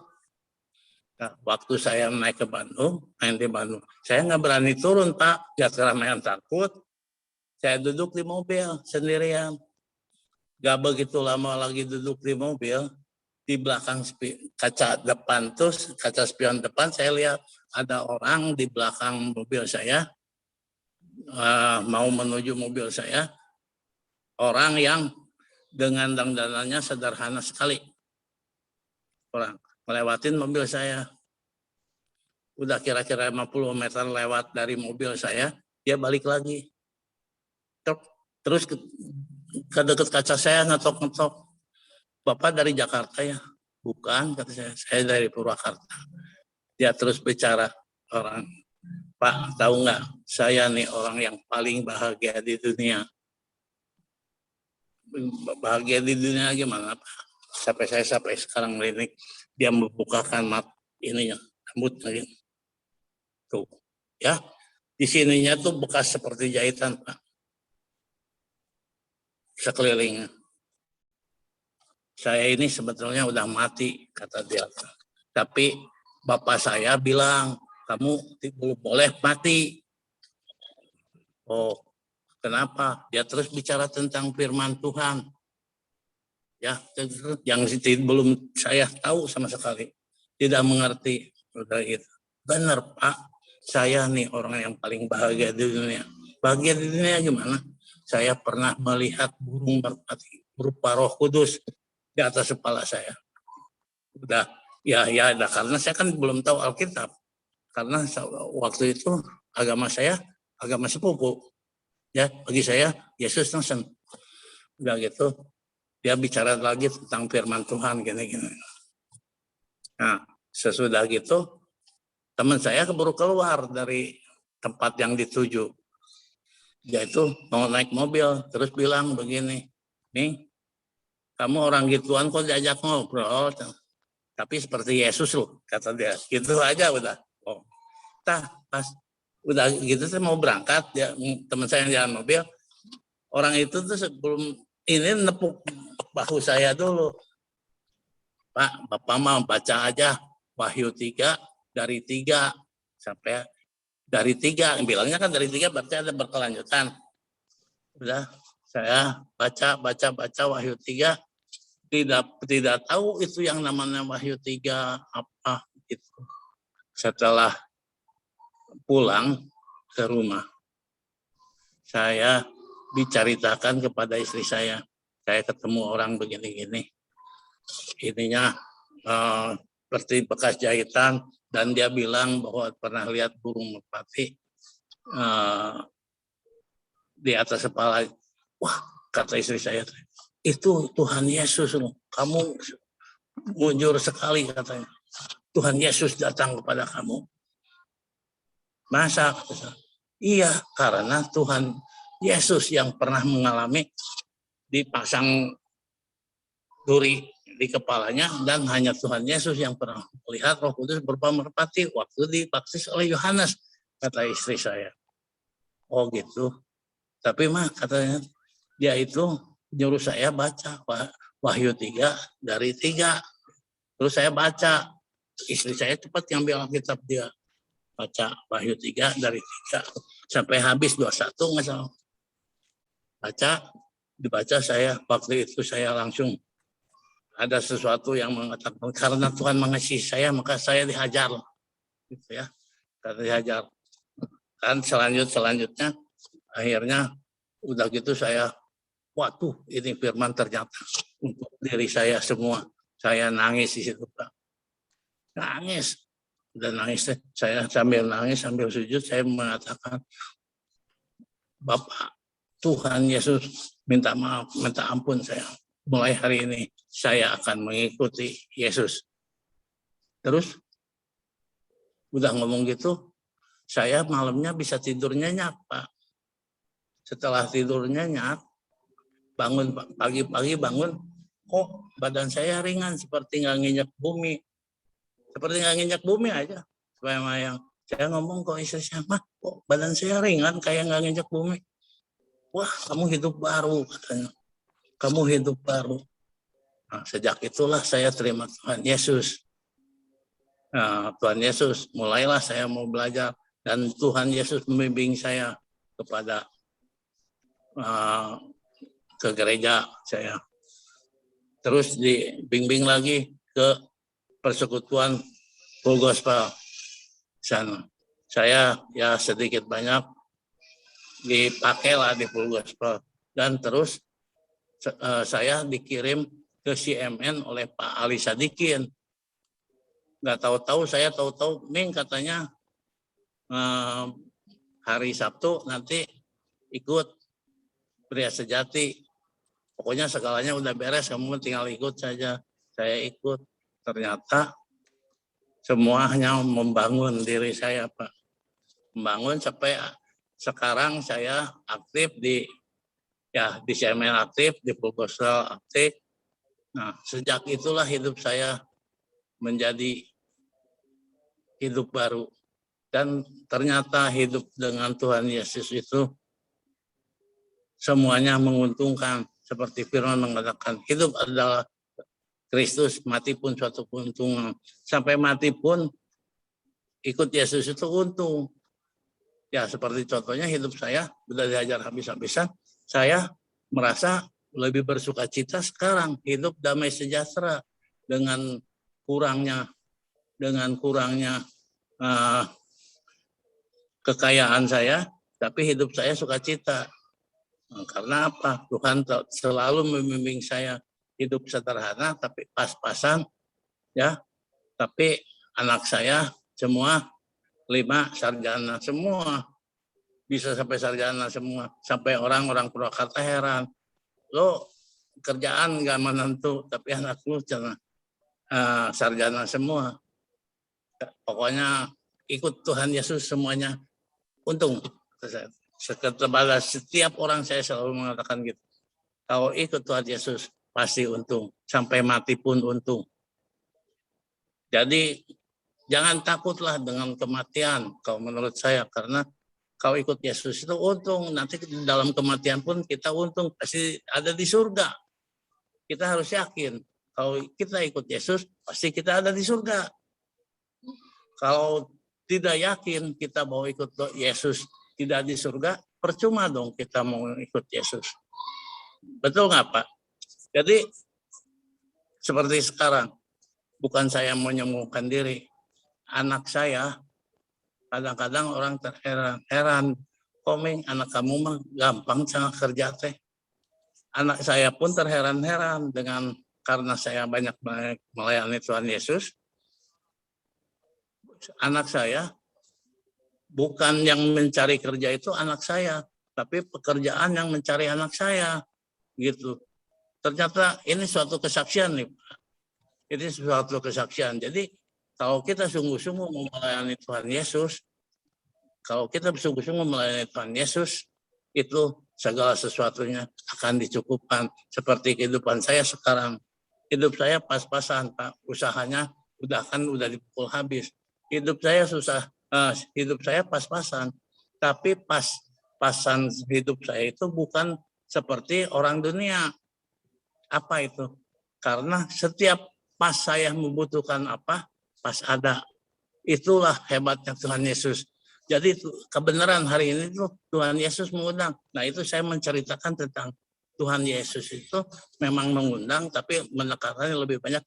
Nah, waktu saya naik ke Bandung, main di Bandung, saya nggak berani turun Pak. Gak keramaian takut. Saya duduk di mobil sendirian. Gak begitu lama lagi duduk di mobil, di belakang kaca depan terus kaca spion depan saya lihat ada orang di belakang mobil saya. Mau menuju mobil saya, orang yang dengan dandanannya sederhana sekali. Orang melewatin mobil saya. Udah kira-kira 50 meter lewat dari mobil saya, dia balik lagi. Terus ke dekat kaca saya ngetok-ngetok. Bapak dari Jakarta ya? Bukan, kata saya dari Purwakarta. Dia terus bicara orang. Pak, tahu nggak, saya nih orang yang paling bahagia di dunia. Bahagia di dunia gimana, Pak? Sampai sekarang ini dia membukakan ininya, rambutnya. Tuh, ya. Di sininya tuh bekas seperti jahitan, Pak. Sekelilingnya. Saya ini sebetulnya udah mati, kata dia. Tapi bapak saya bilang, kamu belum boleh mati. Oh, kenapa? Dia terus bicara tentang firman Tuhan. Ya, yang belum saya tahu sama sekali. Tidak mengerti. Udah gitu. Benar, Pak. Saya nih orang yang paling bahagia di dunia. Bahagia di dunia gimana? Saya pernah melihat burung merpati berupa Roh Kudus di atas kepala saya. Udah, ya, karena saya kan belum tahu Alkitab. Karena waktu itu agama saya agama sepupu. Ya, bagi saya Yesus Nasen. Udah gitu, dia bicara lagi tentang firman Tuhan gini-gini. Nah, sesudah gitu teman saya keburu keluar dari tempat yang dituju. Dia itu mau naik mobil, terus bilang begini, nih, kamu orang gituan kok diajak ngobrol, tapi seperti Yesus loh, kata dia. Gitu aja udah. Oh, pas udah gitu saya mau berangkat, ya teman saya yang jalan mobil, orang itu tuh sebelum ini nepuk bahu saya dulu. Pak, Bapak mau baca aja Wahyu 3 dari 3 sampai dari 3. Bilangnya kan dari 3 berarti ada berkelanjutan. Udah, saya baca Wahyu 3, tidak tahu itu yang namanya Wahyu 3 apa gitu. Setelah pulang ke rumah, saya diceritakan kepada istri saya ketemu orang begini-gini, ininya seperti bekas jahitan, dan dia bilang bahwa pernah lihat burung merpati di atas kepala. Wah, kata istri saya, itu Tuhan Yesus loh. Kamu mujur sekali, katanya. Tuhan Yesus datang kepada kamu. Masa? Iya, karena Tuhan Yesus yang pernah mengalami dipasang duri di kepalanya, dan hanya Tuhan Yesus yang pernah melihat Roh Kudus berupa merpati waktu dibaptis oleh Yohanes, kata istri saya. Oh gitu. Tapi mah katanya dia itu nyuruh saya baca Wahyu 3 dari 3. Terus saya baca. Istri saya cepat ngambil Alkitab, dia baca Wahyu 3 dari 3 sampai habis 21 nggak salah. Dibaca saya, waktu itu saya langsung ada sesuatu yang mengatakan, karena Tuhan mengasihi saya maka saya dihajar, gitu ya, karena dihajar. Kan selanjutnya akhirnya udah gitu saya, waduh ini firman ternyata untuk diri saya semua. Saya nangis di situ, Pak. Nangis. Dan nangis, saya sambil nangis, sambil sujud, saya mengatakan, Bapak, Tuhan Yesus minta maaf, minta ampun saya. Mulai hari ini saya akan mengikuti Yesus. Terus udah ngomong gitu, saya malamnya bisa tidur nyenyak, Pak. Setelah tidur nyenyak, bangun pagi-pagi bangun, kok badan saya ringan seperti nggak nginjak bumi. Seperti nggak nginjak bumi aja. Saya ngomong kok istri saya, Mah, kok badan saya ringan kayak nggak nginjak bumi. Wah, kamu hidup baru, katanya. Kamu hidup baru. Nah, sejak itulah saya terima Tuhan Yesus. Nah, Tuhan Yesus, mulailah saya mau belajar. Dan Tuhan Yesus membimbing saya kepada ke gereja saya. Terus dibimbing lagi ke persekutuan Full Gospel sana. Saya ya sedikit banyak dipakailah di Full Gospel, dan terus saya dikirim ke CMN oleh Pak Ali Sadikin. Nggak tahu-tahu saya tahu-tahu Ming katanya hari Sabtu nanti ikut Pria Sejati. Pokoknya segalanya udah beres, kamu tinggal ikut saja. Saya ikut. Ternyata semuanya membangun diri saya, Pak. Membangun sampai sekarang saya aktif di CMN aktif, di Full Gospel aktif. Nah, sejak itulah hidup saya menjadi hidup baru. Dan ternyata hidup dengan Tuhan Yesus itu semuanya menguntungkan. Seperti firman mengatakan, hidup adalah Kristus, mati pun suatu keuntungan. Sampai mati pun ikut Yesus itu untung. Ya seperti contohnya hidup saya sudah diajar habis-habisan, saya merasa lebih bersukacita sekarang, hidup damai sejahtera dengan kurangnya kekayaan saya, tapi hidup saya sukacita. Karena apa? Tuhan selalu membimbing saya hidup sederhana tapi pas-pasan, ya. Tapi anak saya semua 5 sarjana semua, bisa sampai sarjana semua, sampai orang-orang Purwakarta heran, lo kerjaan nggak menentu, tapi anak lu sarjana semua. Pokoknya ikut Tuhan Yesus semuanya untung. Kepada setiap orang saya selalu mengatakan gitu. Kalau ikut Tuhan Yesus pasti untung, sampai mati pun untung. Jadi jangan takutlah dengan kematian kalau menurut saya, karena kalau ikut Yesus itu untung, nanti dalam kematian pun kita untung, pasti ada di surga. Kita harus yakin kalau kita ikut Yesus pasti kita ada di surga. Kalau tidak yakin kita mau ikut Yesus tidak di surga, percuma dong kita mau ikut Yesus. Betul nggak Pak? Jadi seperti sekarang, bukan saya mau menyembuhkan diri. Anak saya, kadang-kadang orang terheran-heran, Komeng, anak kamu mah gampang sangat kerja teh. Anak saya pun terheran-heran dengan karena saya banyak melayani Tuhan Yesus. Anak saya bukan yang mencari kerja itu anak saya, tapi pekerjaan yang mencari anak saya, gitu. Ternyata ini suatu kesaksian nih, Pak. Ini suatu kesaksian. Jadi kalau kita sungguh-sungguh melayani Tuhan Yesus, kalau kita sungguh-sungguh melayani Tuhan Yesus, itu segala sesuatunya akan dicukupkan. Seperti kehidupan saya sekarang. Hidup saya pas-pasan, Pak. Usahanya udah dipukul habis. Hidup saya hidup saya pas-pasan. Tapi pas-pasan hidup saya itu bukan seperti orang dunia. Apa itu? Karena setiap pas saya membutuhkan apa, pas ada. Itulah hebatnya Tuhan Yesus. Jadi kebenaran hari ini tuh Tuhan Yesus mengundang. Nah itu saya menceritakan tentang Tuhan Yesus itu memang mengundang, tapi menekankannya lebih banyak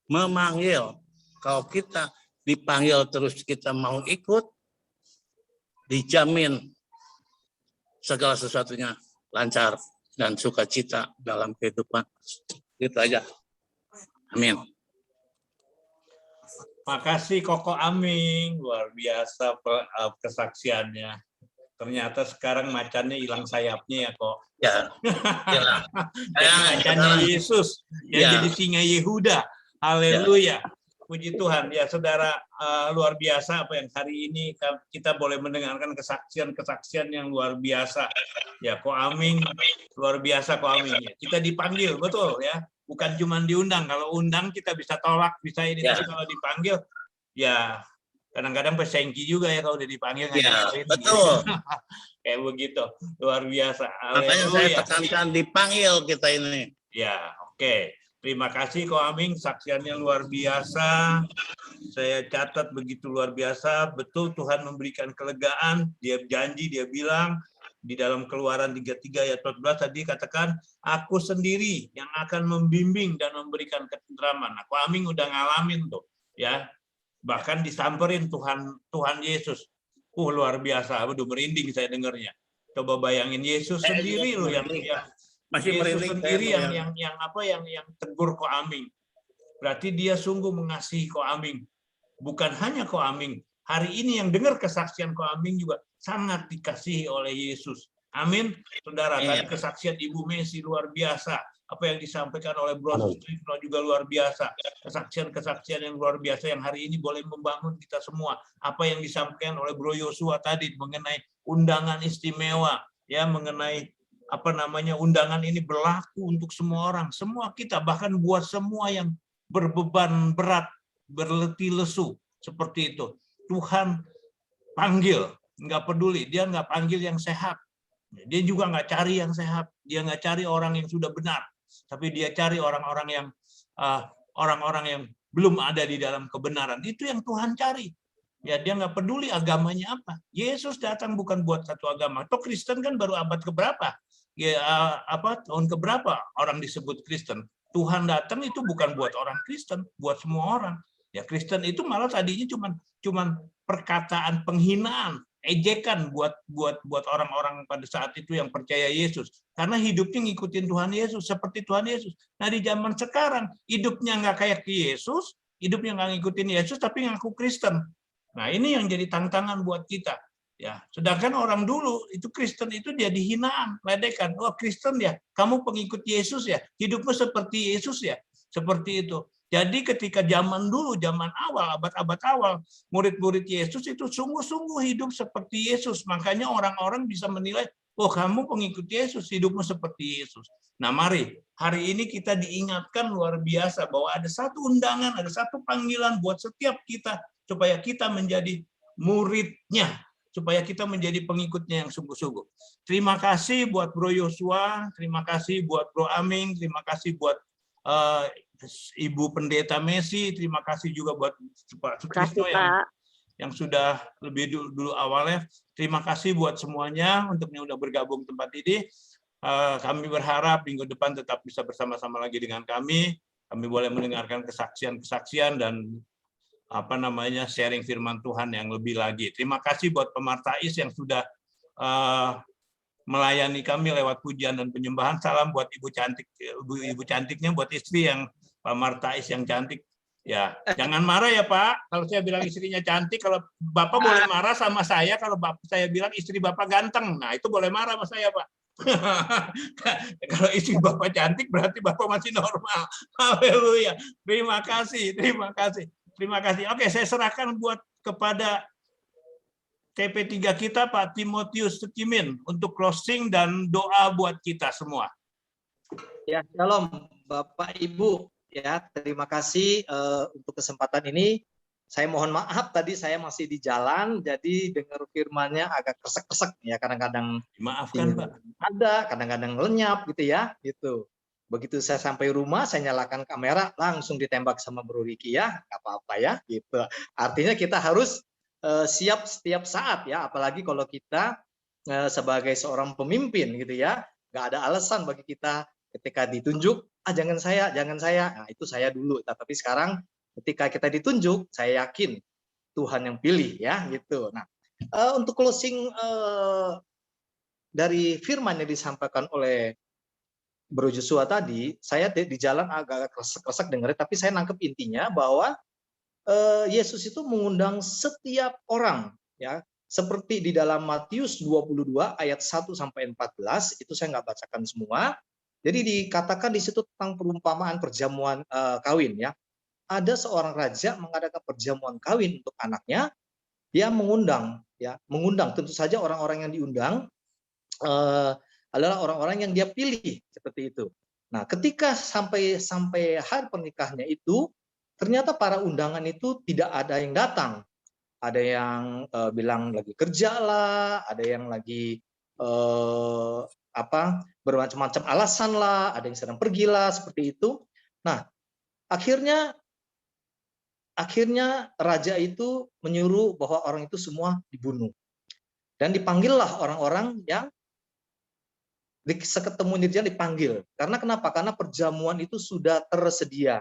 memanggil. Kalau kita dipanggil terus kita mau ikut, dijamin segala sesuatunya lancar dan sukacita dalam kehidupan. Itu aja. Amin. Makasih Koko Aming, luar biasa kesaksiannya. Ternyata sekarang macannya hilang sayapnya ya kok. Ya. Hilang. Macannya Yesus yang jadi singa Yehuda. Haleluya. Puji Tuhan. Ya saudara, luar biasa apa yang hari ini kita boleh mendengarkan kesaksian-kesaksian yang luar biasa. Ya Ko Aming, luar biasa Ko Aming. Ya, kita dipanggil, betul ya. Bukan cuma diundang. Kalau undang kita bisa tolak, bisa ini. Tapi kalau dipanggil, ya kadang-kadang pesengki juga ya kalau udah dipanggil. Ya, betul. Kayak begitu. Luar biasa. Makanya saya tekankan dipanggil kita ini. Ya, oke. Terima kasih Ko Aming, saksiannya luar biasa. Saya catat begitu luar biasa. Betul Tuhan memberikan kelegaan. Dia janji, dia bilang, di dalam Keluaran 33 ayat 14 tadi katakan, aku sendiri yang akan membimbing dan memberikan ketentraman. Nah, Ko Aming udah ngalamin tuh, ya. Bahkan disamperin Tuhan Yesus. Luar biasa, aduh merinding saya dengarnya. Coba bayangin Yesus sendiri loh yang masih Yesus sendiri yang yang tegur Ko Aming. Berarti dia sungguh mengasihi Ko Aming. Bukan hanya Ko Aming. Hari ini yang dengar kesaksian Ko Aming juga sangat dikasihi oleh Yesus. Amin. Saudara, tadi kesaksian Ibu Messi luar biasa. Apa yang disampaikan oleh Bro Sutrisno juga luar biasa. Kesaksian-kesaksian yang luar biasa yang hari ini boleh membangun kita semua. Apa yang disampaikan oleh Bro Yosua tadi mengenai undangan istimewa, ya, mengenai undangan ini berlaku untuk semua orang, semua kita, bahkan buat semua yang berbeban berat, berletih lesu, seperti itu. Tuhan panggil, nggak peduli, dia nggak panggil yang sehat, dia juga nggak cari yang sehat, dia nggak cari orang yang sudah benar, tapi dia cari orang-orang yang belum ada di dalam kebenaran. Itu yang Tuhan cari. Ya, dia nggak peduli agamanya apa. Yesus datang bukan buat satu agama. Toh Kristen kan baru abad keberapa? Ya, tahun keberapa orang disebut Kristen? Tuhan datang itu bukan buat orang Kristen, buat semua orang. Ya, Kristen itu malah tadinya cuman perkataan penghinaan, ejekan buat orang-orang pada saat itu yang percaya Yesus. Karena hidupnya ngikutin Tuhan Yesus, seperti Tuhan Yesus. Nah, di zaman sekarang hidupnya nggak kayak Yesus, hidupnya nggak ngikutin Yesus tapi ngaku Kristen. Nah, ini yang jadi tantangan buat kita. Ya, sedangkan orang dulu itu Kristen itu dia dihinaan, ledekan. Wah, Kristen ya, kamu pengikut Yesus ya, hidupmu seperti Yesus ya, seperti itu. Jadi ketika zaman dulu, zaman awal, abad-abad awal, murid-murid Yesus itu sungguh-sungguh hidup seperti Yesus. Makanya orang-orang bisa menilai, oh kamu pengikut Yesus, hidupmu seperti Yesus. Nah, mari hari ini kita diingatkan luar biasa bahwa ada satu undangan, ada satu panggilan buat setiap kita supaya kita menjadi muridnya, supaya kita menjadi pengikutnya yang sungguh-sungguh. Terima kasih buat Bro Yosua, terima kasih buat Bro Aming, terima kasih buat Ibu Pendeta Messi, terima kasih juga buat Pak Sutrisno yang sudah lebih dulu awalnya. Terima kasih buat semuanya untuk yang sudah bergabung tempat ini. Kami berharap minggu depan tetap bisa bersama-sama lagi dengan kami. Kami boleh mendengarkan kesaksian-kesaksian dan sharing firman Tuhan yang lebih lagi. Terima kasih buat pemartais yang sudah melayani kami lewat pujian dan penyembahan. Salam buat ibu cantiknya, buat istri yang Pak Martais yang cantik. Ya, jangan marah ya Pak. Kalau saya bilang istrinya cantik, kalau Bapak boleh marah sama saya kalau saya bilang istri Bapak ganteng. Nah, itu boleh marah sama saya Pak. Kalau istri Bapak cantik berarti Bapak masih normal. Haleluya. Terima kasih, terima kasih. Terima kasih. Oke, saya serahkan kepada TP3 kita Pak Timotius Setimin untuk closing dan doa buat kita semua. Ya, shalom Bapak Ibu. Ya, terima kasih untuk kesempatan ini. Saya mohon maaf tadi saya masih di jalan, jadi dengar firman-nya agak kresek-kresek ya, kadang-kadang maafkan Pak. Ada, kadang-kadang lenyap gitu ya, gitu. Begitu saya sampai rumah, saya nyalakan kamera, langsung ditembak sama Bro Riki ya, nggak apa-apa ya, gitu. Artinya kita harus siap setiap saat ya, apalagi kalau kita sebagai seorang pemimpin gitu ya, nggak ada alasan bagi kita ketika ditunjuk, jangan saya, nah itu saya dulu. Tapi sekarang ketika kita ditunjuk, saya yakin Tuhan yang pilih ya, gitu. Nah, untuk closing dari firman yang disampaikan oleh Bro Joshua tadi, saya di jalan agak kresek-kresek dengar, tapi saya nangkep intinya bahwa Yesus itu mengundang setiap orang, ya, seperti di dalam Matius 22 ayat 1 sampai 14, itu saya nggak bacakan semua. Jadi dikatakan di situ tentang perumpamaan perjamuan kawin, ya. Ada seorang raja mengadakan perjamuan kawin untuk anaknya, dia mengundang, ya, tentu saja orang-orang yang diundang adalah orang-orang yang dia pilih seperti itu. Nah, ketika sampai hari pernikahannya itu, ternyata para undangan itu tidak ada yang datang. Ada yang bilang lagi kerja lah, ada yang lagi bermacam-macam alasan lah, ada yang sedang pergi lah, seperti itu. Nah, akhirnya raja itu menyuruh bahwa orang itu semua dibunuh. Dan dipanggillah orang-orang yang seketemu dirjen dipanggil. Karena kenapa? Karena perjamuan itu sudah tersedia.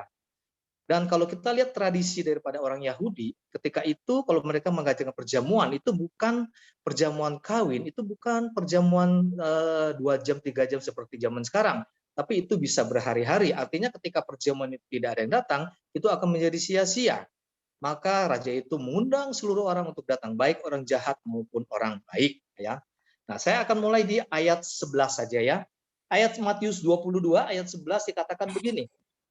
Dan kalau kita lihat tradisi daripada orang Yahudi, ketika itu kalau mereka mengadakan perjamuan, itu bukan perjamuan kawin, itu bukan perjamuan 2 jam, 3 jam seperti zaman sekarang. Tapi itu bisa berhari-hari. Artinya ketika perjamuan itu tidak ada yang datang, itu akan menjadi sia-sia. Maka raja itu mengundang seluruh orang untuk datang, baik orang jahat maupun orang baik. Ya. Nah, saya akan mulai di ayat 11 saja ya. Ayat Matius 22 ayat 11 dikatakan begini.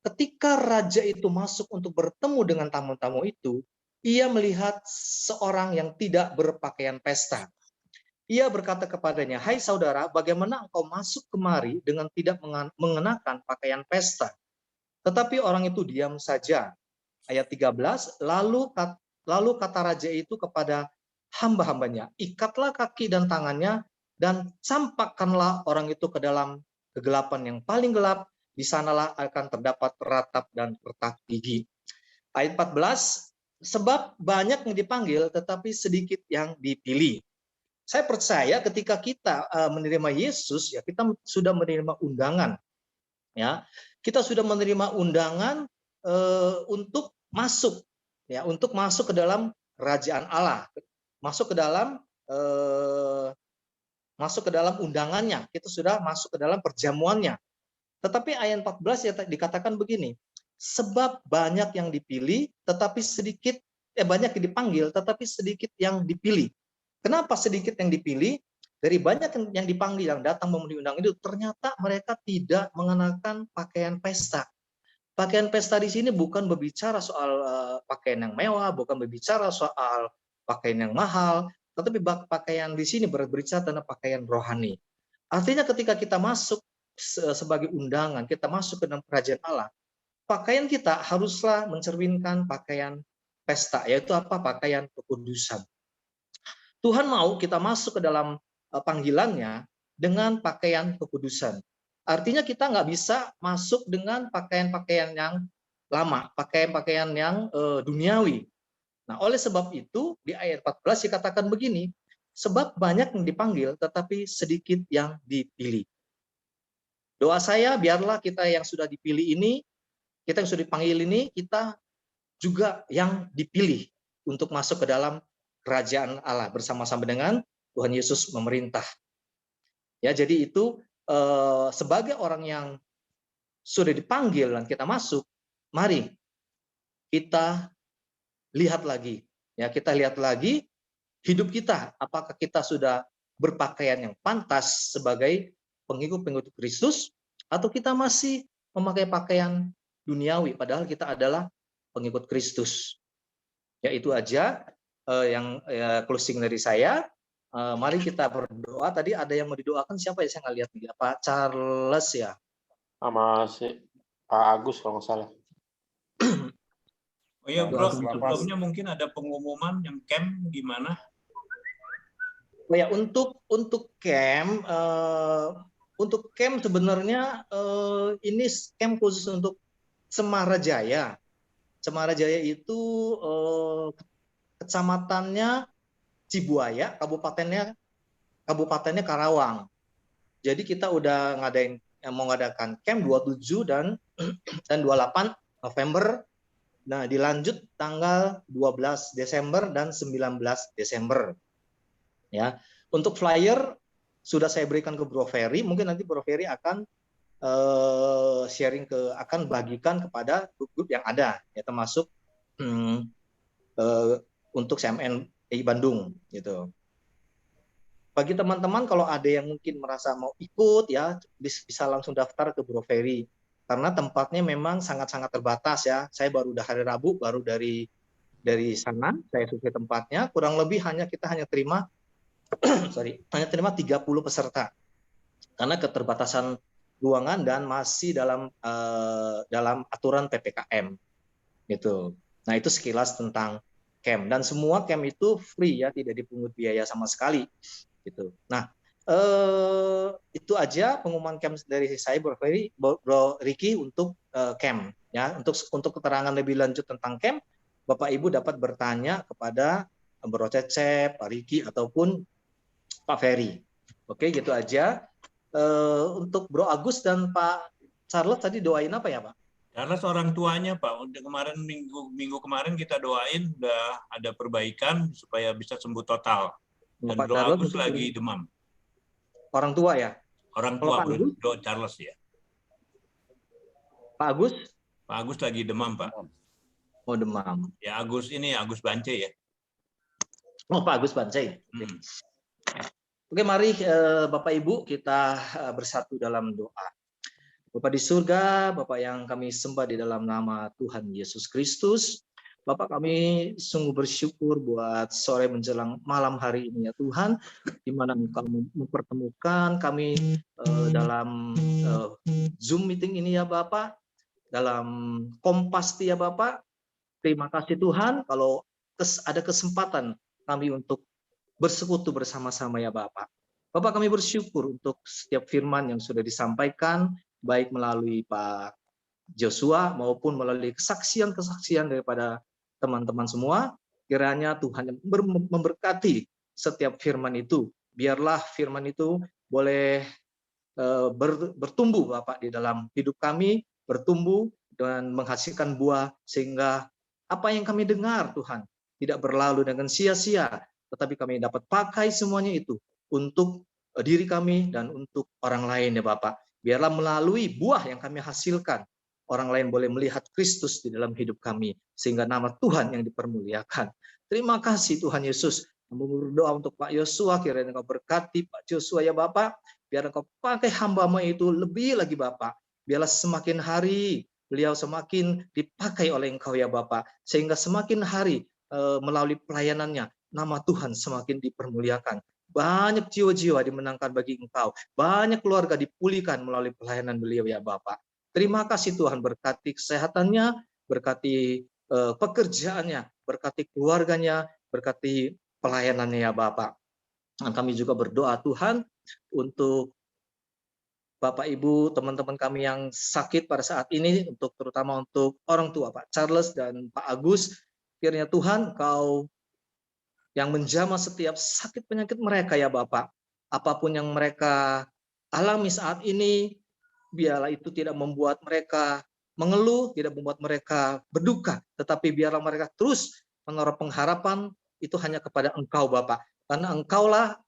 Ketika raja itu masuk untuk bertemu dengan tamu-tamu itu, ia melihat seorang yang tidak berpakaian pesta. Ia berkata kepadanya, "Hai saudara, bagaimana engkau masuk kemari dengan tidak mengenakan pakaian pesta?" Tetapi orang itu diam saja. Ayat 13, lalu kata raja itu kepada hamba-hambanya, "Ikatlah kaki dan tangannya dan campakkanlah orang itu ke dalam kegelapan yang paling gelap, di sanalah akan terdapat ratap dan retak gigi." Ayat 14, sebab banyak yang dipanggil, tetapi sedikit yang dipilih. Saya percaya ketika kita menerima Yesus, ya kita sudah menerima undangan. Ya, kita sudah menerima undangan untuk masuk, ya, untuk masuk ke dalam kerajaan Allah, masuk ke dalam undangannya. Kita sudah masuk ke dalam perjamuannya. Tetapi ayat 14 ya dikatakan begini, sebab banyak yang dipilih, tetapi sedikit, banyak yang dipanggil, tetapi sedikit yang dipilih. Kenapa sedikit yang dipilih? Dari banyak yang dipanggil, yang datang memenuhi undangan itu, ternyata mereka tidak mengenakan pakaian pesta. Pakaian pesta di sini bukan berbicara soal pakaian yang mewah, bukan berbicara soal pakaian yang mahal, tetapi pakaian di sini berbicara tentang pakaian rohani. Artinya ketika kita masuk sebagai undangan, kita masuk ke dalam kerajaan Allah, pakaian kita haruslah mencerminkan pakaian pesta, yaitu apa? Pakaian kekudusan. Tuhan mau kita masuk ke dalam panggilannya dengan pakaian kekudusan. Artinya kita nggak bisa masuk dengan pakaian-pakaian yang lama, pakaian-pakaian yang duniawi. Nah, oleh sebab itu di ayat 14 dikatakan begini, sebab banyak yang dipanggil tetapi sedikit yang dipilih. Doa saya biarlah kita yang sudah dipilih ini, kita yang sudah dipanggil ini, kita juga yang dipilih untuk masuk ke dalam kerajaan Allah bersama-sama dengan Tuhan Yesus memerintah. Ya, jadi itu sebagai orang yang sudah dipanggil dan kita masuk, mari kita lihat lagi, ya, kita lihat lagi hidup kita, apakah kita sudah berpakaian yang pantas sebagai pengikut-pengikut Kristus, atau kita masih memakai pakaian duniawi, padahal kita adalah pengikut Kristus. Ya, itu aja yang closing dari saya. Mari kita berdoa. Tadi ada yang mau didoakan, siapa ya? Saya nggak lihat nih. Pak Charles ya? Sama si Pak Agus kalau nggak salah. Oh iya, Bro, sebelumnya mungkin ada pengumuman yang camp gimana? Oh ya, untuk camp, sebenarnya ini camp khusus untuk Cemara Jaya. Cemara Jaya itu kecamatannya Cibuaya, kabupatennya Karawang. Jadi kita udah mau ngadakan camp 27 dan 28 November. Nah, dilanjut tanggal 12 Desember dan 19 Desember. Ya, untuk flyer sudah saya berikan ke Bro Ferry. Mungkin nanti Bro Ferry akan akan bagikan kepada grup-grup yang ada, ya, termasuk untuk CMN Bandung, gitu. Bagi teman-teman kalau ada yang mungkin merasa mau ikut, ya bisa langsung daftar ke Bro Ferry. Karena tempatnya memang sangat-sangat terbatas, ya. Saya baru hari Rabu, baru dari sana, saya survei tempatnya, kurang lebih kita hanya terima 30 peserta. Karena keterbatasan ruangan dan masih dalam aturan PPKM. Gitu. Nah, itu sekilas tentang camp, dan semua camp itu free, ya, tidak dipungut biaya sama sekali. Gitu. Nah, itu aja pengumuman camp dari saya, Bro Ricky, untuk camp, ya. Untuk keterangan lebih lanjut tentang camp, Bapak Ibu dapat bertanya kepada Bro Cecep, Pak Ricky, ataupun Pak Ferry. Oke, gitu aja. Untuk Bro Agus dan Pak Charles tadi doain apa ya, Pak? Karena seorang tuanya, Pak, untuk kemarin minggu kemarin kita doain udah ada perbaikan supaya bisa sembuh total. Dan Pak Bro Charles Agus lagi demam. Orang tua ya? Orang Kalau tua, Pak Agus? Bro Charles ya. Pak Agus? Pak Agus lagi demam, Pak. Oh, demam. Ya, Agus Bance ya. Oh, Pak Agus Bance. Oke, mari Bapak Ibu kita bersatu dalam doa. Bapak di surga, Bapak yang kami sembah di dalam nama Tuhan Yesus Kristus, Bapak, kami sungguh bersyukur buat sore menjelang malam hari ini, ya Tuhan, di mana Engkau mempertemukan kami dalam Zoom meeting ini, ya Bapak, dalam Kompas, ya Bapak. Terima kasih Tuhan kalau ada kesempatan kami untuk bersekutu bersama-sama, ya Bapak. Bapak, kami bersyukur untuk setiap firman yang sudah disampaikan, baik melalui Pak Joshua maupun melalui kesaksian-kesaksian daripada teman-teman semua. Kiranya Tuhan yang memberkati setiap firman itu. Biarlah firman itu boleh bertumbuh Bapak di dalam hidup kami, bertumbuh dan menghasilkan buah, sehingga apa yang kami dengar Tuhan tidak berlalu dengan sia-sia, tetapi kami dapat pakai semuanya itu untuk diri kami dan untuk orang lain ya Bapak. Biarlah melalui buah yang kami hasilkan, orang lain boleh melihat Kristus di dalam hidup kami, sehingga nama Tuhan yang dipermuliakan. Terima kasih Tuhan Yesus. Kami berdoa untuk Pak Yosua, kiranya Engkau berkati Pak Yosua ya Bapak, biar Engkau pakai hamba-Mu itu lebih lagi Bapak. Biarlah semakin hari beliau semakin dipakai oleh Engkau ya Bapak, sehingga semakin hari melalui pelayanannya nama Tuhan semakin dipermuliakan. Banyak jiwa-jiwa dimenangkan bagi Engkau, banyak keluarga dipulihkan melalui pelayanan beliau ya Bapak. Terima kasih Tuhan, berkati kesehatannya, berkati pekerjaannya, berkati keluarganya, berkati pelayanannya ya Bapak. Dan kami juga berdoa Tuhan untuk Bapak Ibu, teman-teman kami yang sakit pada saat ini, terutama untuk orang tua Pak Charles dan Pak Agus, kiranya Tuhan Engkau yang menjamah setiap sakit penyakit mereka ya Bapak. Apapun yang mereka alami saat ini, biarlah itu tidak membuat mereka mengeluh, tidak membuat mereka berduka, tetapi biarlah mereka terus menaruh pengharapan itu hanya kepada Engkau Bapak. Karena Engkaulah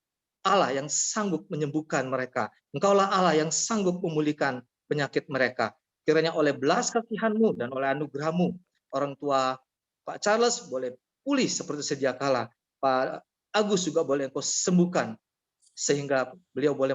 Allah yang sanggup menyembuhkan mereka. Engkaulah Allah yang sanggup memulihkan penyakit mereka. Kiranya oleh belas kasihan-Mu dan oleh anugerah-Mu, orang tua Pak Charles boleh pulih seperti sedia kala. Pak Agus juga boleh Engkau sembuhkan, sehingga beliau boleh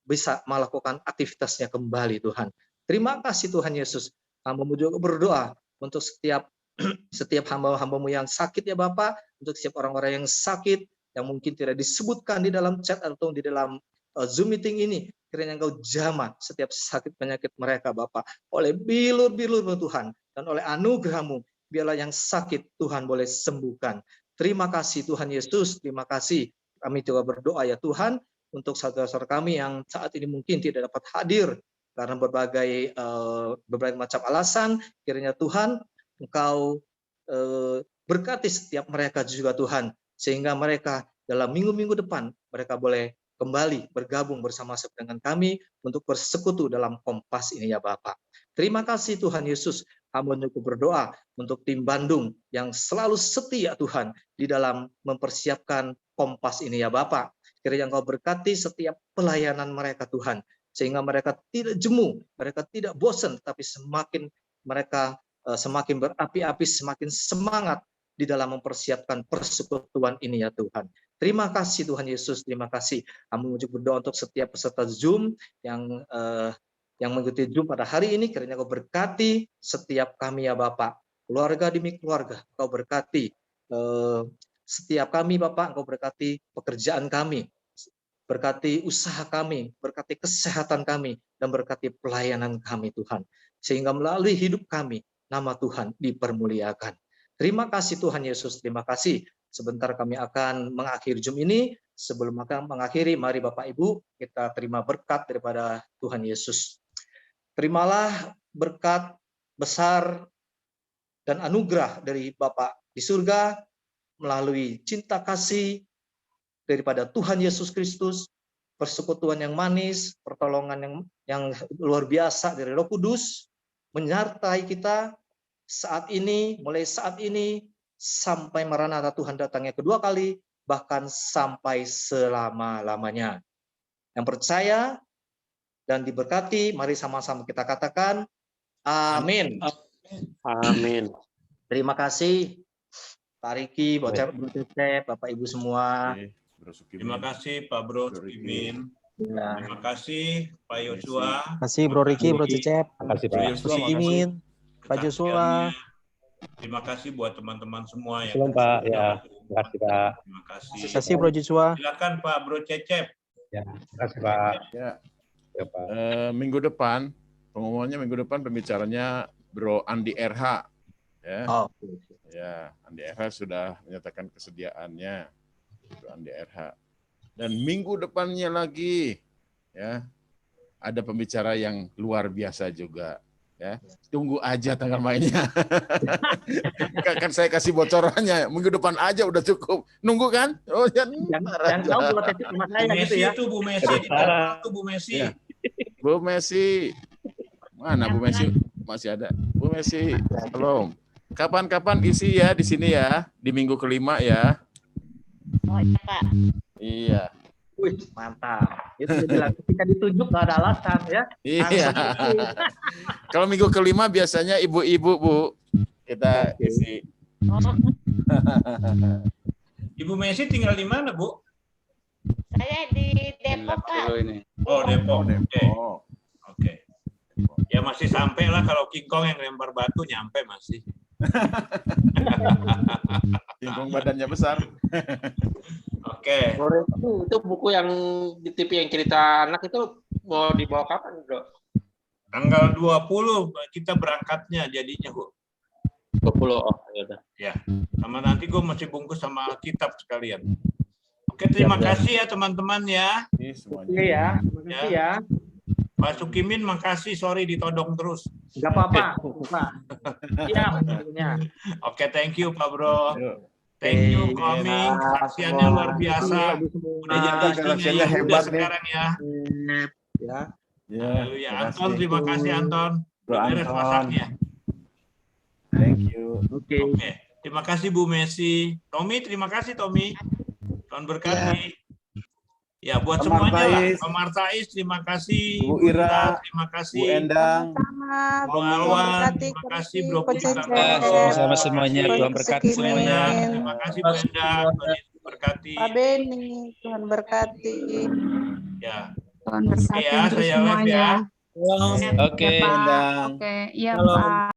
bisa melakukan aktivitasnya kembali Tuhan. Terima kasih Tuhan Yesus. Hamba-Mu juga berdoa untuk setiap hamba-hamba-Mu yang sakit ya Bapak, untuk setiap orang-orang yang sakit, yang mungkin tidak disebutkan di dalam chat atau di dalam Zoom meeting ini, kiranya Engkau jamah setiap sakit penyakit mereka Bapak, oleh bilur-bilur-Mu Tuhan, dan oleh anugerah-Mu, biarlah yang sakit Tuhan boleh sembuhkan. Terima kasih Tuhan Yesus, terima kasih. Kami juga berdoa ya Tuhan, untuk saudara-saudara kami yang saat ini mungkin tidak dapat hadir, karena berbagai macam alasan, kiranya Tuhan Engkau berkati setiap mereka juga Tuhan, sehingga mereka dalam minggu-minggu depan mereka boleh kembali bergabung bersama-sama dengan kami untuk bersekutu dalam Kompas ini ya Bapak. Terima kasih Tuhan Yesus. Hamba juga berdoa untuk tim Bandung yang selalu setia Tuhan di dalam mempersiapkan Kompas ini ya Bapak. Kiranya Engkau berkati setiap pelayanan mereka Tuhan, sehingga mereka tidak jemu, mereka tidak bosan, tapi mereka semakin berapi-api, semakin semangat di dalam mempersiapkan persekutuan ini ya Tuhan. Terima kasih Tuhan Yesus, terima kasih. Kami juga berdoa untuk setiap peserta Zoom yang mengikuti Zoom pada hari ini, kiranya Kau berkati setiap kami ya Bapak, keluarga demi keluarga, Kau berkati setiap kami Bapak, Kau berkati pekerjaan kami, berkati usaha kami, berkati kesehatan kami, dan berkati pelayanan kami Tuhan, sehingga melalui hidup kami nama Tuhan dipermuliakan. Terima kasih Tuhan Yesus, terima kasih. Sebentar kami akan mengakhiri Zoom ini. Sebelum akan mengakhiri, mari Bapak Ibu kita terima berkat daripada Tuhan Yesus. Terimalah berkat besar dan anugerah dari Bapa di surga melalui cinta kasih daripada Tuhan Yesus Kristus, persekutuan yang manis, pertolongan yang luar biasa dari Roh Kudus menyertai kita saat ini, mulai saat ini sampai Maranatha Tuhan datangnya kedua kali, bahkan sampai selama-lamanya. Yang percaya dan diberkati, mari sama-sama kita katakan amin. Amin. Terima kasih Pak Riki, Bro Cecep, Bapak Ibu semua. Terima kasih Pak Bro Imin. Ya. Terima kasih Pak Yosua. Terima kasih Bro Riki, Bro Cecep. Terima kasih Pak. Yosua, Imin, Pak Joshua. Terima kasih buat teman-teman semua yang Shalom Pak. Ya, terima kasih Pak. Terima kasih. Terima kasih Bro Joshua. Silakan Pak Bro Cecep. Ya, terima kasih Pak. Ya. Ya, Pak. Minggu depan, pengumumannya minggu depan pembicaranya Bro Andi RH. Ya. Oh. Ya, Andi RH sudah menyatakan kesediaannya. Bro Andi RH. Dan minggu depannya lagi, ya, ada pembicara yang luar biasa juga. Ya, tunggu aja tanggal mainnya. Kan saya kasih bocorannya, minggu depan aja udah cukup. Nunggu kan? Oh, Yang tahu bola tetik sama saya gitu Messi ya. itu Bu Messi, di mana tuh Bu Messi? Ya. Bu Messi. Mana Bu Messi? Masih ada. Bu Messi, belum. Kapan-kapan isi ya di sini ya, di minggu kelima ya. Oh iya Pak. Iya. Wih, mantap. Itu dia bilang ketika ditunjuk nggak ada alasan ya. Iya. Kalau minggu kelima biasanya ibu-ibu Bu, kita isi. Ibu Messi tinggal di mana, Bu? Saya di Depok Pak. Oh, Depok. Oke. Oh. Oke. Ya masih sampai lah kalau King Kong yang lempar batu nyampe masih. Tingkong badannya besar. Oke. Itu buku yang di TV yang cerita anak itu mau dibawa kapan, Bro? Tanggal 20 kita berangkatnya jadinya, Bu. 20. Oh, ya udah. Ya. Sama nanti gue masih bungkus sama kitab sekalian. Oke, terima kasih ya teman-teman ya. Oke ya, terima kasih ya. Pak Sukimin, makasih. Sorry ditodong terus. Nggak apa-apa. Pak. Iya, tentunya. Oke, thank you Pak Bro. Thank you coming. Saksiannya luar biasa. Udah jadi istrinya Yehuda sekarang ya. Ya. Haleluya. Anton, terima kasih Anton. Bro Beres Anton. masaknya. Thank you. Oke. Terima kasih Bu Messi. Tommy, terima kasih Tommy. Tuhan berkati. Ya, buat Pak semuanya lah. Martais. Pak Martais, terima kasih. Bu Ira, terima kasih. Bu Endang, Bu Alwan, terima kasih Bro Putra. Sama semuanya, Tuhan berkati semuanya. Terima kasih Bu Endang, Tuhan berkati. Pak Beni, Tuhan berkati. Ya. Tuhan Oke berkati ya, untuk saya live ya. semuanya. Oke. Ya, Pak. Oke, iya Pak.